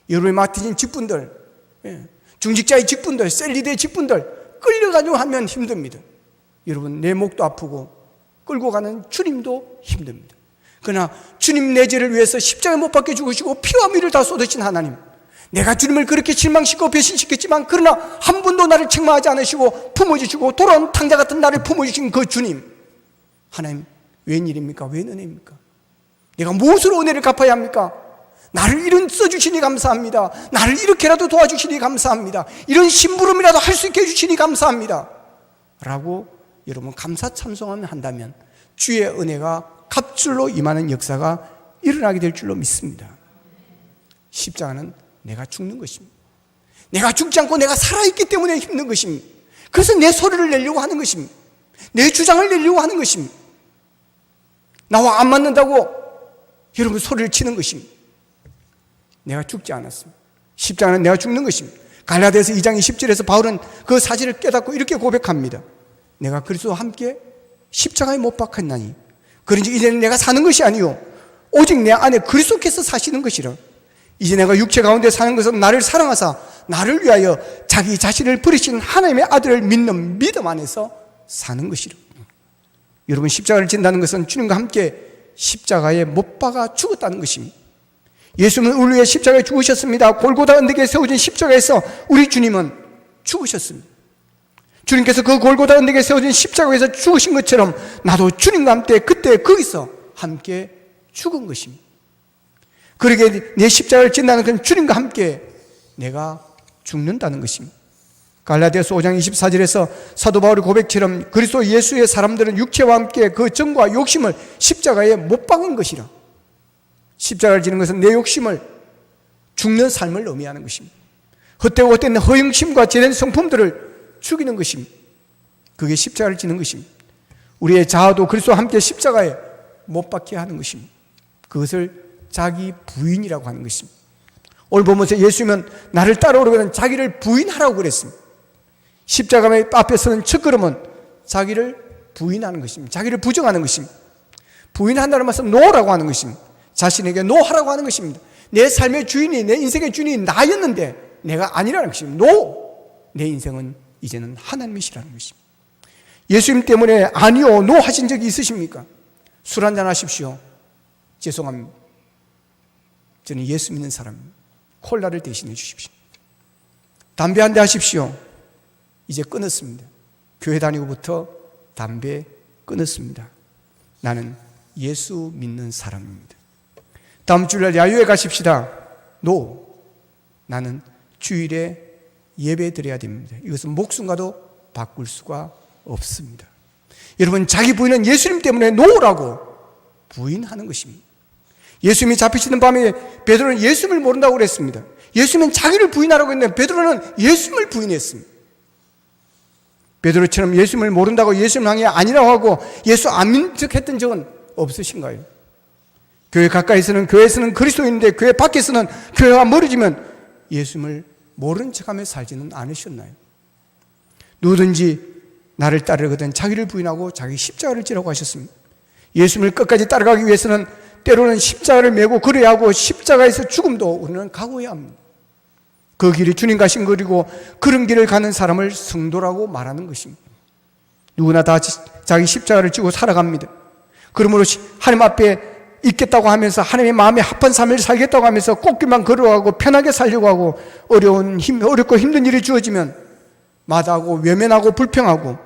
여러분이 맡으신 직분들, 중직자의 직분들, 셀리더의 직분들 끌려가지고 하면 힘듭니다. 여러분, 내 목도 아프고 끌고 가는 주님도 힘듭니다. 그러나 주님 내 죄를 위해서 십자가에 못 박혀 죽으시고 피와 미를 다 쏟으신 하나님, 내가 주님을 그렇게 실망시키고 배신시켰지만 그러나 한 번도 나를 책망하지 않으시고 품어주시고 돌아온 탕자 같은 나를 품어주신 그 주님, 하나님 웬일입니까? 웬 은혜입니까? 내가 무엇으로 은혜를 갚아야 합니까? 나를 이런 써주시니 감사합니다. 나를 이렇게라도 도와주시니 감사합니다. 이런 심부름이라도 할 수 있게 해주시니 감사합니다 라고 여러분 감사 참송하면 한다면 주의 은혜가 갑줄로 임하는 역사가 일어나게 될 줄로 믿습니다. 십자가는 내가 죽는 것입니다. 내가 죽지 않고 내가 살아있기 때문에 힘든 것입니다. 그래서 내 소리를 내려고 하는 것입니다. 내 주장을 내려고 하는 것입니다. 나와 안 맞는다고 여러분 소리를 치는 것입니다. 내가 죽지 않았습니다. 십자가는 내가 죽는 것입니다. 갈라디아서 2장 20절에서 바울은 그 사실을 깨닫고 이렇게 고백합니다. 내가 그리스도와 함께 십자가에 못 박혔나니 그런즉 이제는 내가 사는 것이 아니요 오직 내 안에 그리스도께서 사시는 것이라. 이제 내가 육체 가운데 사는 것은 나를 사랑하사 나를 위하여 자기 자신을 버리신 하나님의 아들을 믿는 믿음 안에서 사는 것이라. 여러분, 십자가를 진다는 것은 주님과 함께 십자가에 못 박아 죽었다는 것입니다. 예수님은 우리 위해 십자가에 죽으셨습니다. 골고다 언덕에 세워진 십자가에서 우리 주님은 죽으셨습니다. 주님께서 그 골고다 언덕에 세워진 십자가에서 죽으신 것처럼 나도 주님과 함께 그때 거기서 함께 죽은 것입니다. 그러게 내 십자가를 진다는 것은 주님과 함께 내가 죽는다는 것입니다. 갈라디아서 5장 24절에서 사도 바울의 고백처럼 그리스도 예수의 사람들은 육체와 함께 그 정과 욕심을 십자가에 못 박은 것이라. 십자가를 지는 것은 내 욕심을 죽는 삶을 의미하는 것입니다. 헛되고 헛된 허영심과 제된 성품들을 죽이는 것입니다. 그게 십자가를 지는 것입니다. 우리의 자아도 그리스도와 함께 십자가에 못 박게 하는 것입니다. 그것을 자기 부인이라고 하는 것입니다. 오늘 보면서 예수님은 나를 따라오려면 자기를 부인하라고 그랬습니다. 십자가 앞에 서는 첫걸음은 자기를 부인하는 것입니다. 자기를 부정하는 것입니다. 부인한다는 말은 노라고 하는 것입니다. 자신에게 노하라고 하는 것입니다. 내 삶의 주인이, 내 인생의 주인이 나였는데 내가 아니라는 것입니다. 내 인생은 이제는 하나님이시라는 것입니다. 예수님 때문에 아니요, 노 하신 적이 있으십니까? 술 한잔 하십시오. 죄송합니다. 저는 예수 믿는 사람입니다. 콜라를 대신해 주십시오. 담배 한 대 하십시오. 이제 끊었습니다. 교회 다니고부터 담배 끊었습니다. 나는 예수 믿는 사람입니다. 다음 주일날 야유회 가십시다. 노. 나는 주일에 예배 드려야 됩니다. 이것은 목숨과도 바꿀 수가 없습니다. 여러분, 자기 부인은 예수님 때문에 노라고 부인하는 것입니다. 예수님이 잡히시는 밤에 베드로는 예수님을 모른다고 그랬습니다. 예수님은 자기를 부인하라고 했는데 베드로는 예수님을 부인했습니다. 베드로처럼 예수님을 모른다고 예수님 향해 아니라고 하고 예수 안 믿는 척 했던 적은 없으신가요? 교회 가까이서는 교회에서는 그리스도인인데 교회 밖에서는 교회가 멀어지면 예수님을 모른 척하며 살지는 않으셨나요? 누구든지 나를 따르거든 자기를 부인하고 자기 십자가를 지라고 하셨습니다. 예수님을 끝까지 따라가기 위해서는 때로는 십자가를 메고 걸어야 하고 십자가에서 죽음도 우리는 각오해야 합니다. 그 길이 주님 가신 거리고 그런 길을 가는 사람을 성도라고 말하는 것입니다. 누구나 다 자기 십자가를 지고 살아갑니다. 그러므로 하나님 앞에 있겠다고 하면서 하나님의 마음에 합한 삶을 살겠다고 하면서 꽃길만 걸어가고 편하게 살려고 하고 어렵고 힘든 일이 주어지면 마다하고 외면하고 불평하고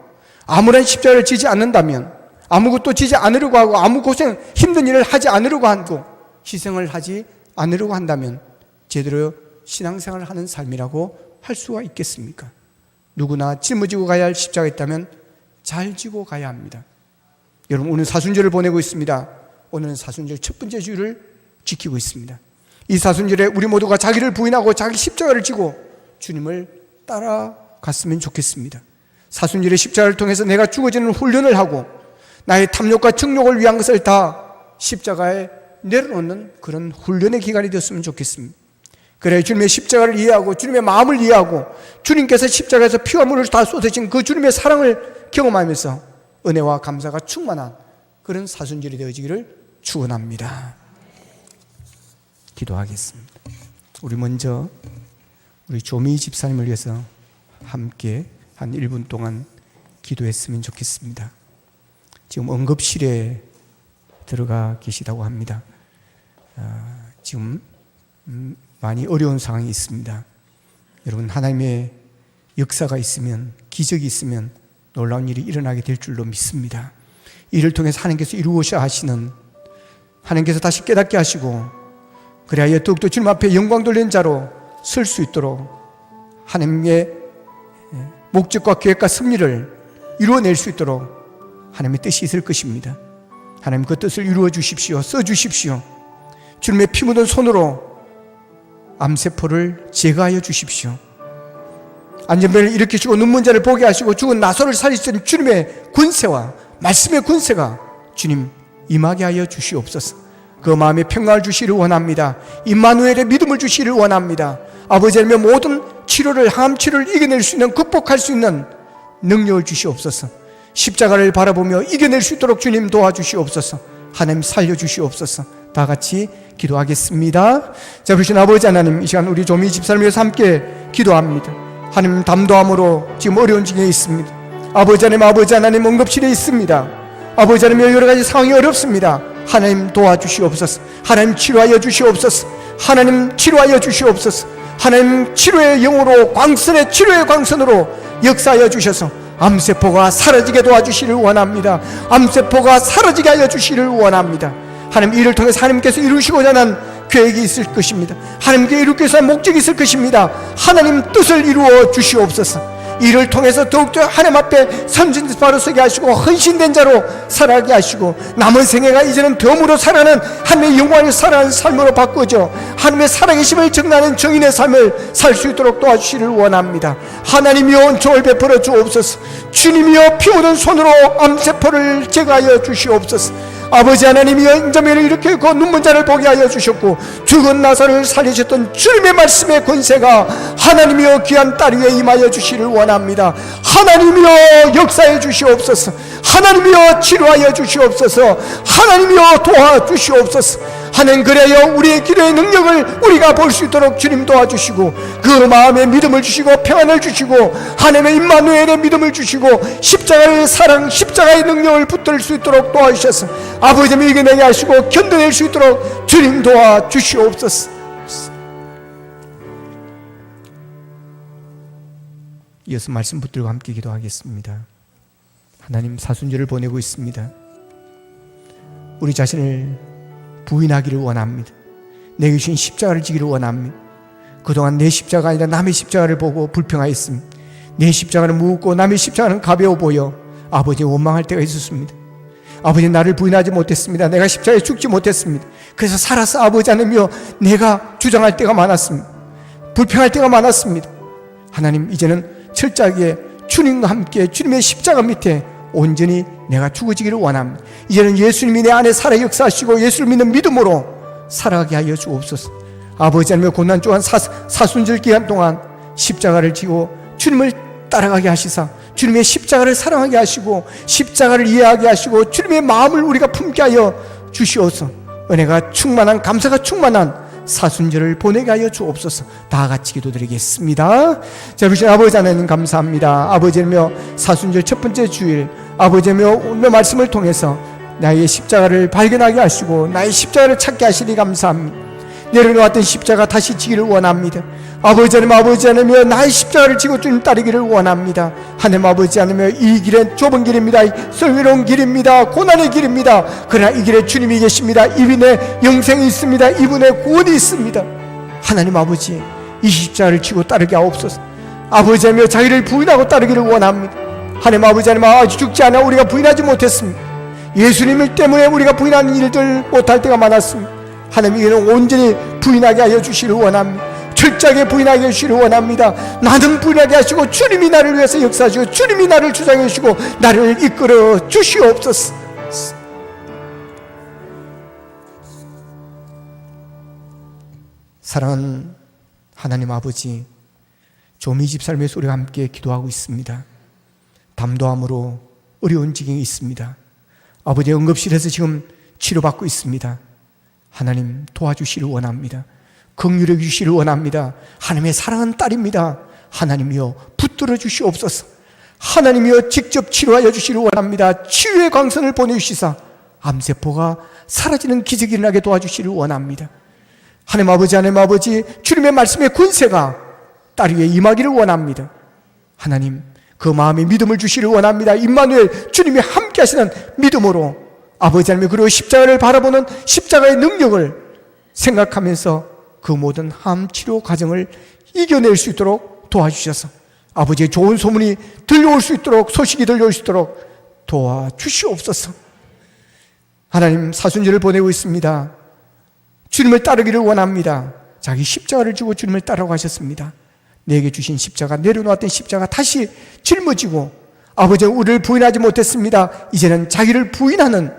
아무런 십자가를 지지 않는다면, 아무것도 지지 않으려고 하고 아무 고생 힘든 일을 하지 않으려고 하고 희생을 하지 않으려고 한다면 제대로 신앙생활을 하는 삶이라고 할 수가 있겠습니까? 누구나 짊어지고 가야 할 십자가 있다면 잘 지고 가야 합니다. 여러분, 오늘 사순절을 보내고 있습니다. 오늘은 사순절 첫 번째 주일을 지키고 있습니다. 이 사순절에 우리 모두가 자기를 부인하고 자기 십자가를 지고 주님을 따라갔으면 좋겠습니다. 사순절의 십자가를 통해서 내가 죽어지는 훈련을 하고 나의 탐욕과 정욕을 위한 것을 다 십자가에 내려놓는 그런 훈련의 기간이 되었으면 좋겠습니다. 그래 주님의 십자가를 이해하고 주님의 마음을 이해하고 주님께서 십자가에서 피와 물을 다 쏟으신 그 주님의 사랑을 경험하면서 은혜와 감사가 충만한 그런 사순절이 되어지기를 축원합니다. 기도하겠습니다. 우리 먼저 우리 조미 집사님을 위해서 함께 한 1분 동안 기도했으면 좋겠습니다. 지금 응급실에 들어가 계시다고 합니다. 지금 많이 어려운 상황이 있습니다. 여러분, 하나님의 역사가 있으면, 기적이 있으면 놀라운 일이 일어나게 될 줄로 믿습니다. 이를 통해서 하나님께서 이루어셔야 하시는, 하나님께서 다시 깨닫게 하시고 그래야 더욱더 주님 앞에 영광 돌리는 자로 설 수 있도록 하나님의 목적과 계획과 섭리를 이루어낼 수 있도록 하나님의 뜻이 있을 것입니다. 하나님 그 뜻을 이루어 주십시오. 써 주십시오. 주님의 피 묻은 손으로 암세포를 제거하여 주십시오. 안전벨을 일으키시고 눈먼 자를 보게 하시고 죽은 나사로를 살리시는 주님의 군세와 말씀의 군세가 주님 임하게 하여 주시옵소서. 그 마음에 평강을 주시기를 원합니다. 임마누엘의 믿음을 주시기를 원합니다. 아버지 하나님, 모든 치료를, 항암 치료를 이겨낼 수 있는, 극복할 수 있는 능력을 주시옵소서. 십자가를 바라보며 이겨낼 수 있도록 주님 도와주시옵소서. 하나님 살려주시옵소서. 다 같이 기도하겠습니다. 자, 부신 아버지 하나님, 이 시간 우리 조미 집사를 위해서 함께 기도합니다. 하나님 담도함으로 지금 어려운 중에 있습니다. 아버지 하나님 응급실에 있습니다. 아버지 하나님, 여러 가지 상황이 어렵습니다. 하나님 도와주시옵소서. 하나님 치료하여 주시옵소서. 하나님 치료하여 주시옵소서. 하나님 치료의 영으로, 광선의 치료의 광선으로 역사하여 주셔서 암세포가 사라지게 도와주시기를 원합니다. 암세포가 사라지게 하여 주시기를 원합니다. 하나님, 이를 통해서 하나님께서 이루시고자 하는 계획이 있을 것입니다. 하나님께 이루기위해서 하는 목적이 있을 것입니다. 하나님 뜻을 이루어 주시옵소서. 이를 통해서 더욱더 하나님 앞에 선진 바로 서게 하시고 헌신된 자로 살아가게 하시고 남은 생애가 이제는 덤으로 살아가는 하나님의 영광을 살아가는 삶으로 바꾸어져 하나님의 살아계심을 증거하는 정인의 삶을 살 수 있도록 도와주시기를 원합니다. 하나님이여 은총을 베풀어 주옵소서. 주님이여 피 묻은 손으로 암세포를 제거하여 주시옵소서. 아버지 하나님이여, 임자면을 이렇게 그 눈먼 자를 보게 하여 주셨고 죽은 나사로를 살리셨던 주님의 말씀의 권세가 하나님이여 귀한 딸 위에 임하여 주시를 원합니다. 하나님이여 역사해 주시옵소서. 하나님이여 치료하여 주시옵소서. 하나님이여 도와주시옵소서. 하나님, 그래요 우리의 기도의 능력을 우리가 볼 수 있도록 주님 도와주시고 그 마음의 믿음을 주시고 평안을 주시고 하나님의 임마누엘의 믿음을 주시고 십자가의 사랑, 십자가의 능력을 붙들 수 있도록 도와주셔서 아버지님 이겨내게 하시고 견뎌낼 수 있도록 주님 도와주시옵소서. 이어서 말씀 붙들고 함께 기도하겠습니다. 하나님, 사순절을 보내고 있습니다. 우리 자신을 부인하기를 원합니다. 내게 주신 십자가를 지기를 원합니다. 그동안 내 십자가 아니라 남의 십자가를 보고 불평하였습니다. 내 십자가는 무겁고 남의 십자가는 가벼워 보여 아버지 원망할 때가 있었습니다. 아버지, 나를 부인하지 못했습니다. 내가 십자가에 죽지 못했습니다. 그래서 살아서 아버지 하나님이여 내가 주장할 때가 많았습니다. 불평할 때가 많았습니다. 하나님, 이제는 철저하게 주님과 함께 주님의 십자가 밑에 온전히 내가 죽어지기를 원합니다. 이제는 예수님이 내 안에 살아 역사하시고 예수를 믿는 믿음으로 살아가게 하여 주옵소서. 아버지 하나님, 고난 중한 사순절 기간 동안 십자가를 지고 주님을 따라가게 하시사 주님의 십자가를 사랑하게 하시고 십자가를 이해하게 하시고 주님의 마음을 우리가 품게 하여 주시옵소서. 은혜가 충만한, 감사가 충만한 사순절을 보내게 하여 주옵소서. 다 같이 기도드리겠습니다. 자, 우리 아버지 하나님 감사합니다. 아버지며 사순절 첫 번째 주일, 아버지며 오늘 말씀을 통해서 나의 십자가를 발견하게 하시고 나의 십자가를 찾게 하시니 감사합니다. 내려놓았던 십자가 다시 지기를 원합니다. 아버지 하나님이여 나의 십자가를 지고 주님 따르기를 원합니다. 하나님 아버지 하나님이여 이 길은 좁은 길입니다. 슬기로운 길입니다. 고난의 길입니다. 그러나 이 길에 주님이 계십니다. 이분의 영생이 있습니다. 이분의 구원이 있습니다. 하나님 아버지, 이 십자가를 지고 따르게 하옵소서. 아버지 하나님이여 자기를 부인하고 따르기를 원합니다. 하나님 아버지 하나님, 아직 죽지 않아 우리가 부인하지 못했습니다. 예수님 때문에 우리가 부인하는 일들 못할 때가 많았습니다. 하나님, 이는 온전히 부인하게 하여 주시를 원합니다. 철저하게 부인하게 하시기를 원합니다. 나는 부인하게 하시고 주님이 나를 위해서 역사하시고 주님이 나를 주장해 주시고 나를 이끌어 주시옵소서. 사랑하는 하나님 아버지, 좀 이 집 삶에서 우리가 함께 기도하고 있습니다. 담도함으로 어려운 지경이 있습니다. 아버지, 응급실에서 지금 치료받고 있습니다. 하나님, 도와주시를 원합니다. 긍휼해 주시를 원합니다. 하나님의 사랑하는 딸입니다. 하나님이여 붙들어 주시옵소서. 하나님이여 직접 치료하여 주시를 원합니다. 치유의 광선을 보내주시사 암세포가 사라지는 기적이 일어나게 도와주시를 원합니다. 하나님 아버지, 하나님 아버지, 주님의 말씀의 권세가 딸 위에 임하기를 원합니다. 하나님, 그 마음에 믿음을 주시를 원합니다. 임마누엘, 주님이 함께 하시는 믿음으로 아버지 하나님, 그리고 십자가를 바라보는 십자가의 능력을 생각하면서 그 모든 암 치료 과정을 이겨낼 수 있도록 도와주셔서 아버지의 좋은 소문이 들려올 수 있도록, 소식이 들려올 수 있도록 도와주시옵소서. 하나님, 사순절을 보내고 있습니다. 주님을 따르기를 원합니다. 자기 십자가를 지고 주님을 따라가셨습니다. 내게 주신 십자가, 내려놓았던 십자가 다시 짊어지고 아버지, 우리를 부인하지 못했습니다. 이제는 자기를 부인하는,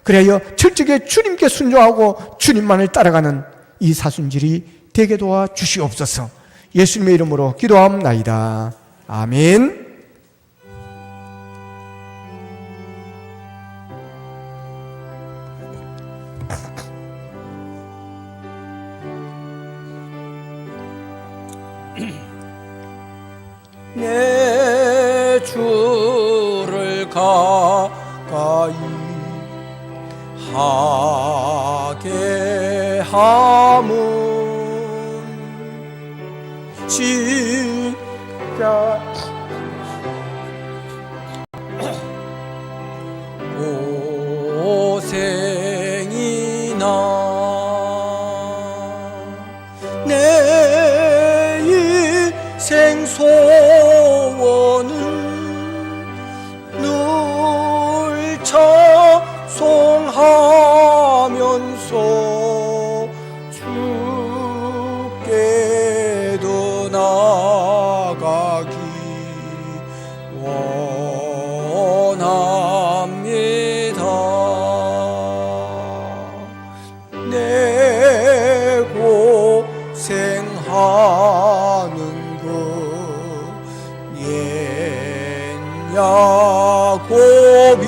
그래야 철저하게 주님께 순종하고 주님만을 따라가는 이 사순절이 되게 도와 주시옵소서. 예수님의 이름으로 기도하옵나이다. 아멘. 내 주를 가까이 하게 함은 진짜 고생이나 내 인생 소원은 늘 찬송하면서 주께도 나가기 내 고생하는 그 옛 야곱이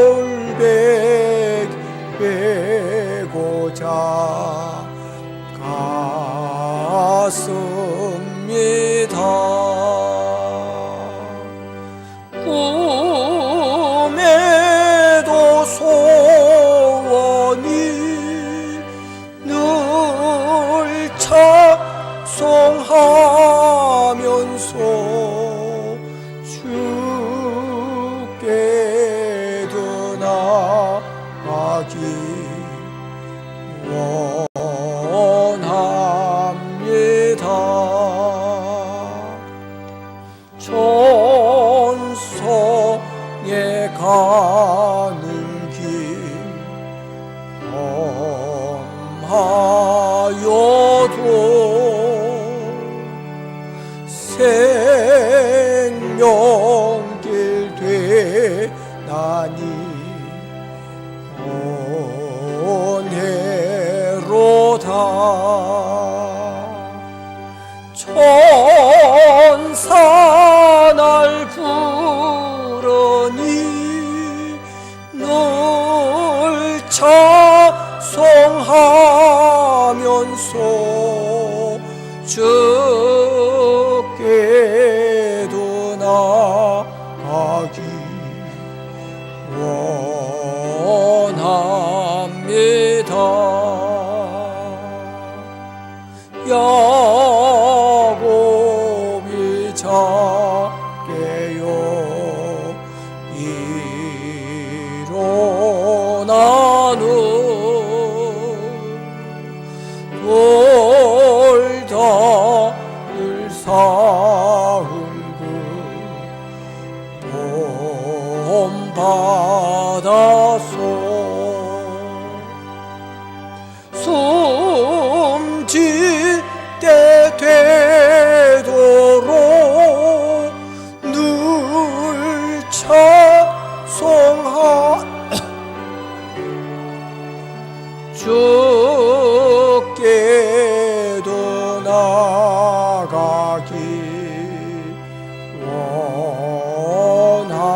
돌백 베고자 갔습니다. 꿈에도 소원이 늘 찬송하면서 주께도 나가기 원합니다. 천성에 가는 길 험하여도 생명길 되나니 은혜로다. 천사 날 부르니 늘 찬송하면서 주께도 나가기 원합니다. 야곱이 작게요 일어나는 돌다늘 쌓은 그 봄바다소 숨질 때 되도록 늘 찬송하 주께도 나가기 원합니다.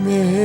아멘.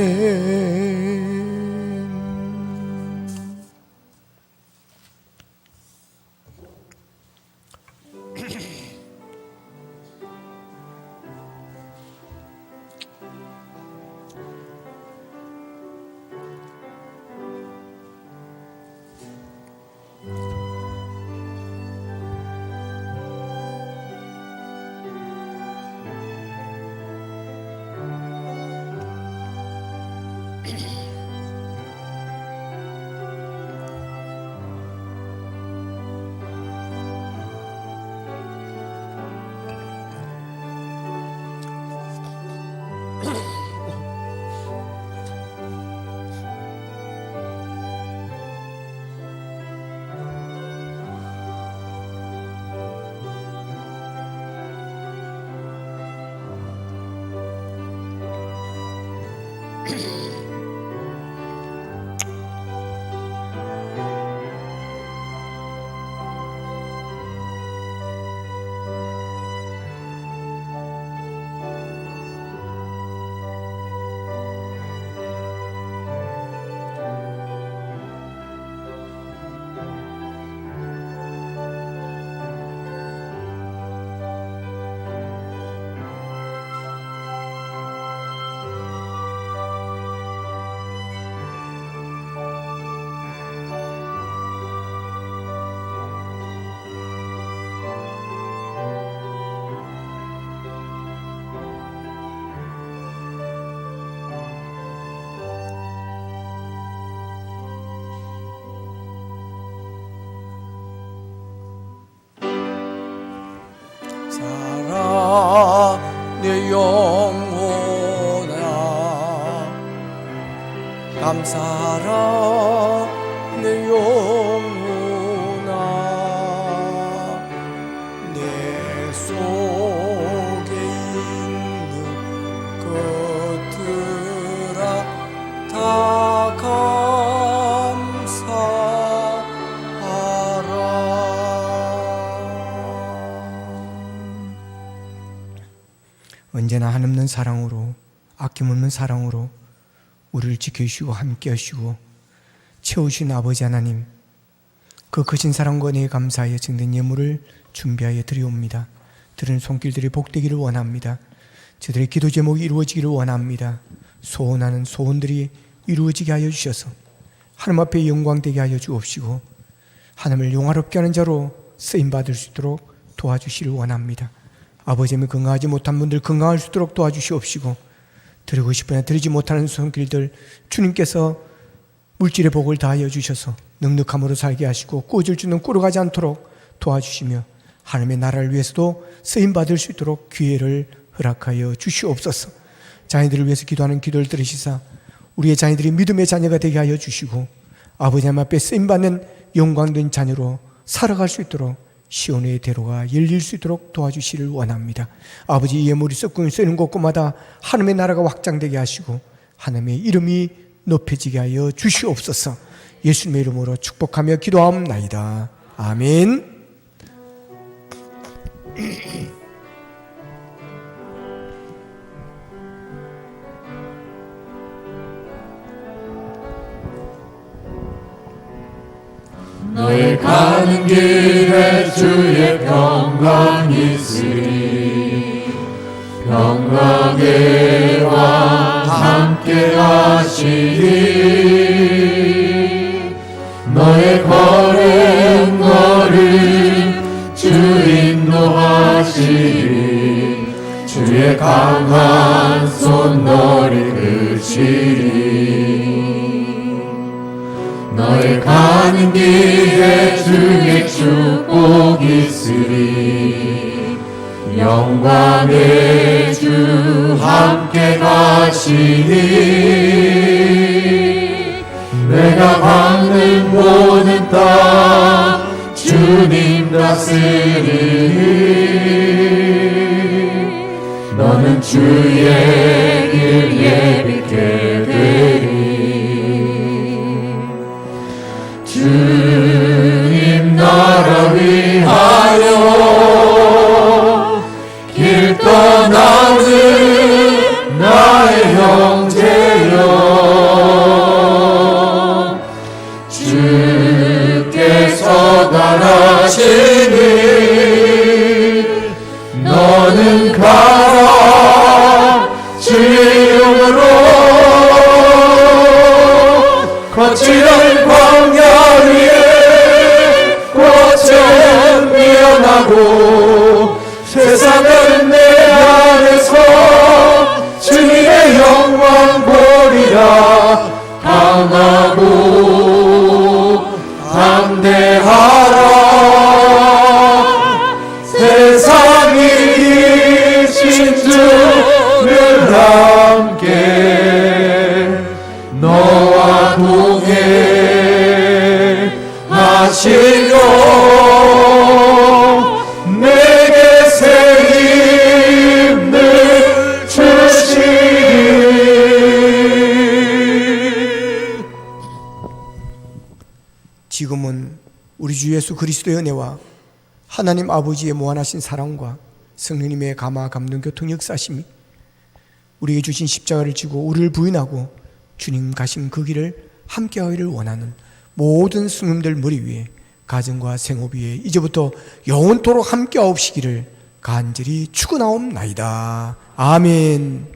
살아 내 영혼아 감사라 내 영혼아 언제나 한없는 사랑으로, 아낌없는 사랑으로 우리를 지켜주시고 함께 하시고 채우신 아버지 하나님, 그 크신 사랑과 은혜에 감사하여 증된 예물을 준비하여 드리옵니다. 들은 손길들이 복되기를 원합니다. 저들의 기도 제목이 이루어지기를 원합니다. 소원하는 소원들이 이루어지게 하여 주셔서 하나님 앞에 영광되게 하여 주옵시고 하나님을 영화롭게 하는 자로 쓰임받을 수 있도록 도와주시를 원합니다. 아버지님이 건강하지 못한 분들 건강할 수 있도록 도와주시옵시고, 드리고 싶으나 드리지 못하는 손길들 주님께서 물질의 복을 다하여 주셔서 넉넉함으로 살게 하시고 꾸어질 줄은 꾸러가지 않도록 도와주시며 하나님의 나라를 위해서도 쓰임받을 수 있도록 기회를 허락하여 주시옵소서. 자녀들을 위해서 기도하는 기도를 들으시사 우리의 자녀들이 믿음의 자녀가 되게 하여 주시고 아버지 하나님 앞에 쓰임받는 영광된 자녀로 살아갈 수 있도록 시온의 대로가 열릴 수 있도록 도와주시를 원합니다. 아버지, 예물이 썩고 쓰이는 곳곳마다 하나님의 나라가 확장되게 하시고 하나님의 이름이 높여지게 하여 주시옵소서. 예수님의 이름으로 축복하며 기도하옵나이다. 아멘. 너의 가는 길에 주의 평강이 있으리. 평강에와 함께 하시리. 너의 걸음 주 인도하시리. 주의 강한 손 너를 그치리. 너의 가는 길에 주의 축복이 있으리. 영광의 주 함께 가시니. 내가 밟는 모든 땅 주님 다스리니. 너는 주의 길 예비케 되리. 주님 나라 위하여 길 떠나는 나의 형제여, 주께서 달하시니 너는 가라. 주의 이름으로 거칠은 광야 위에 꽃은 피어나고 세상은 내 안에서 주님의 영광 보리라. 강하고 담대하라. 세상이 이기신 주를 함께 너와 동행하시고 내게 새 힘을 주시리. 지금은 우리 주 예수 그리스도의 은혜와 하나님 아버지의 무한하신 사랑과 성령님의 감화 감동 교통 역사심이 우리에게 주신 십자가를 지고 우리를 부인하고 주님 가신 그 길을 함께하기를 원하는 모든 성도들 머리 위에, 가정과 생업 위에 이제부터 영원토록 함께하옵시기를 간절히 축원하옵나이다. 아멘.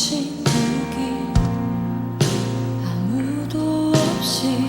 거친 그 길 아무도 없이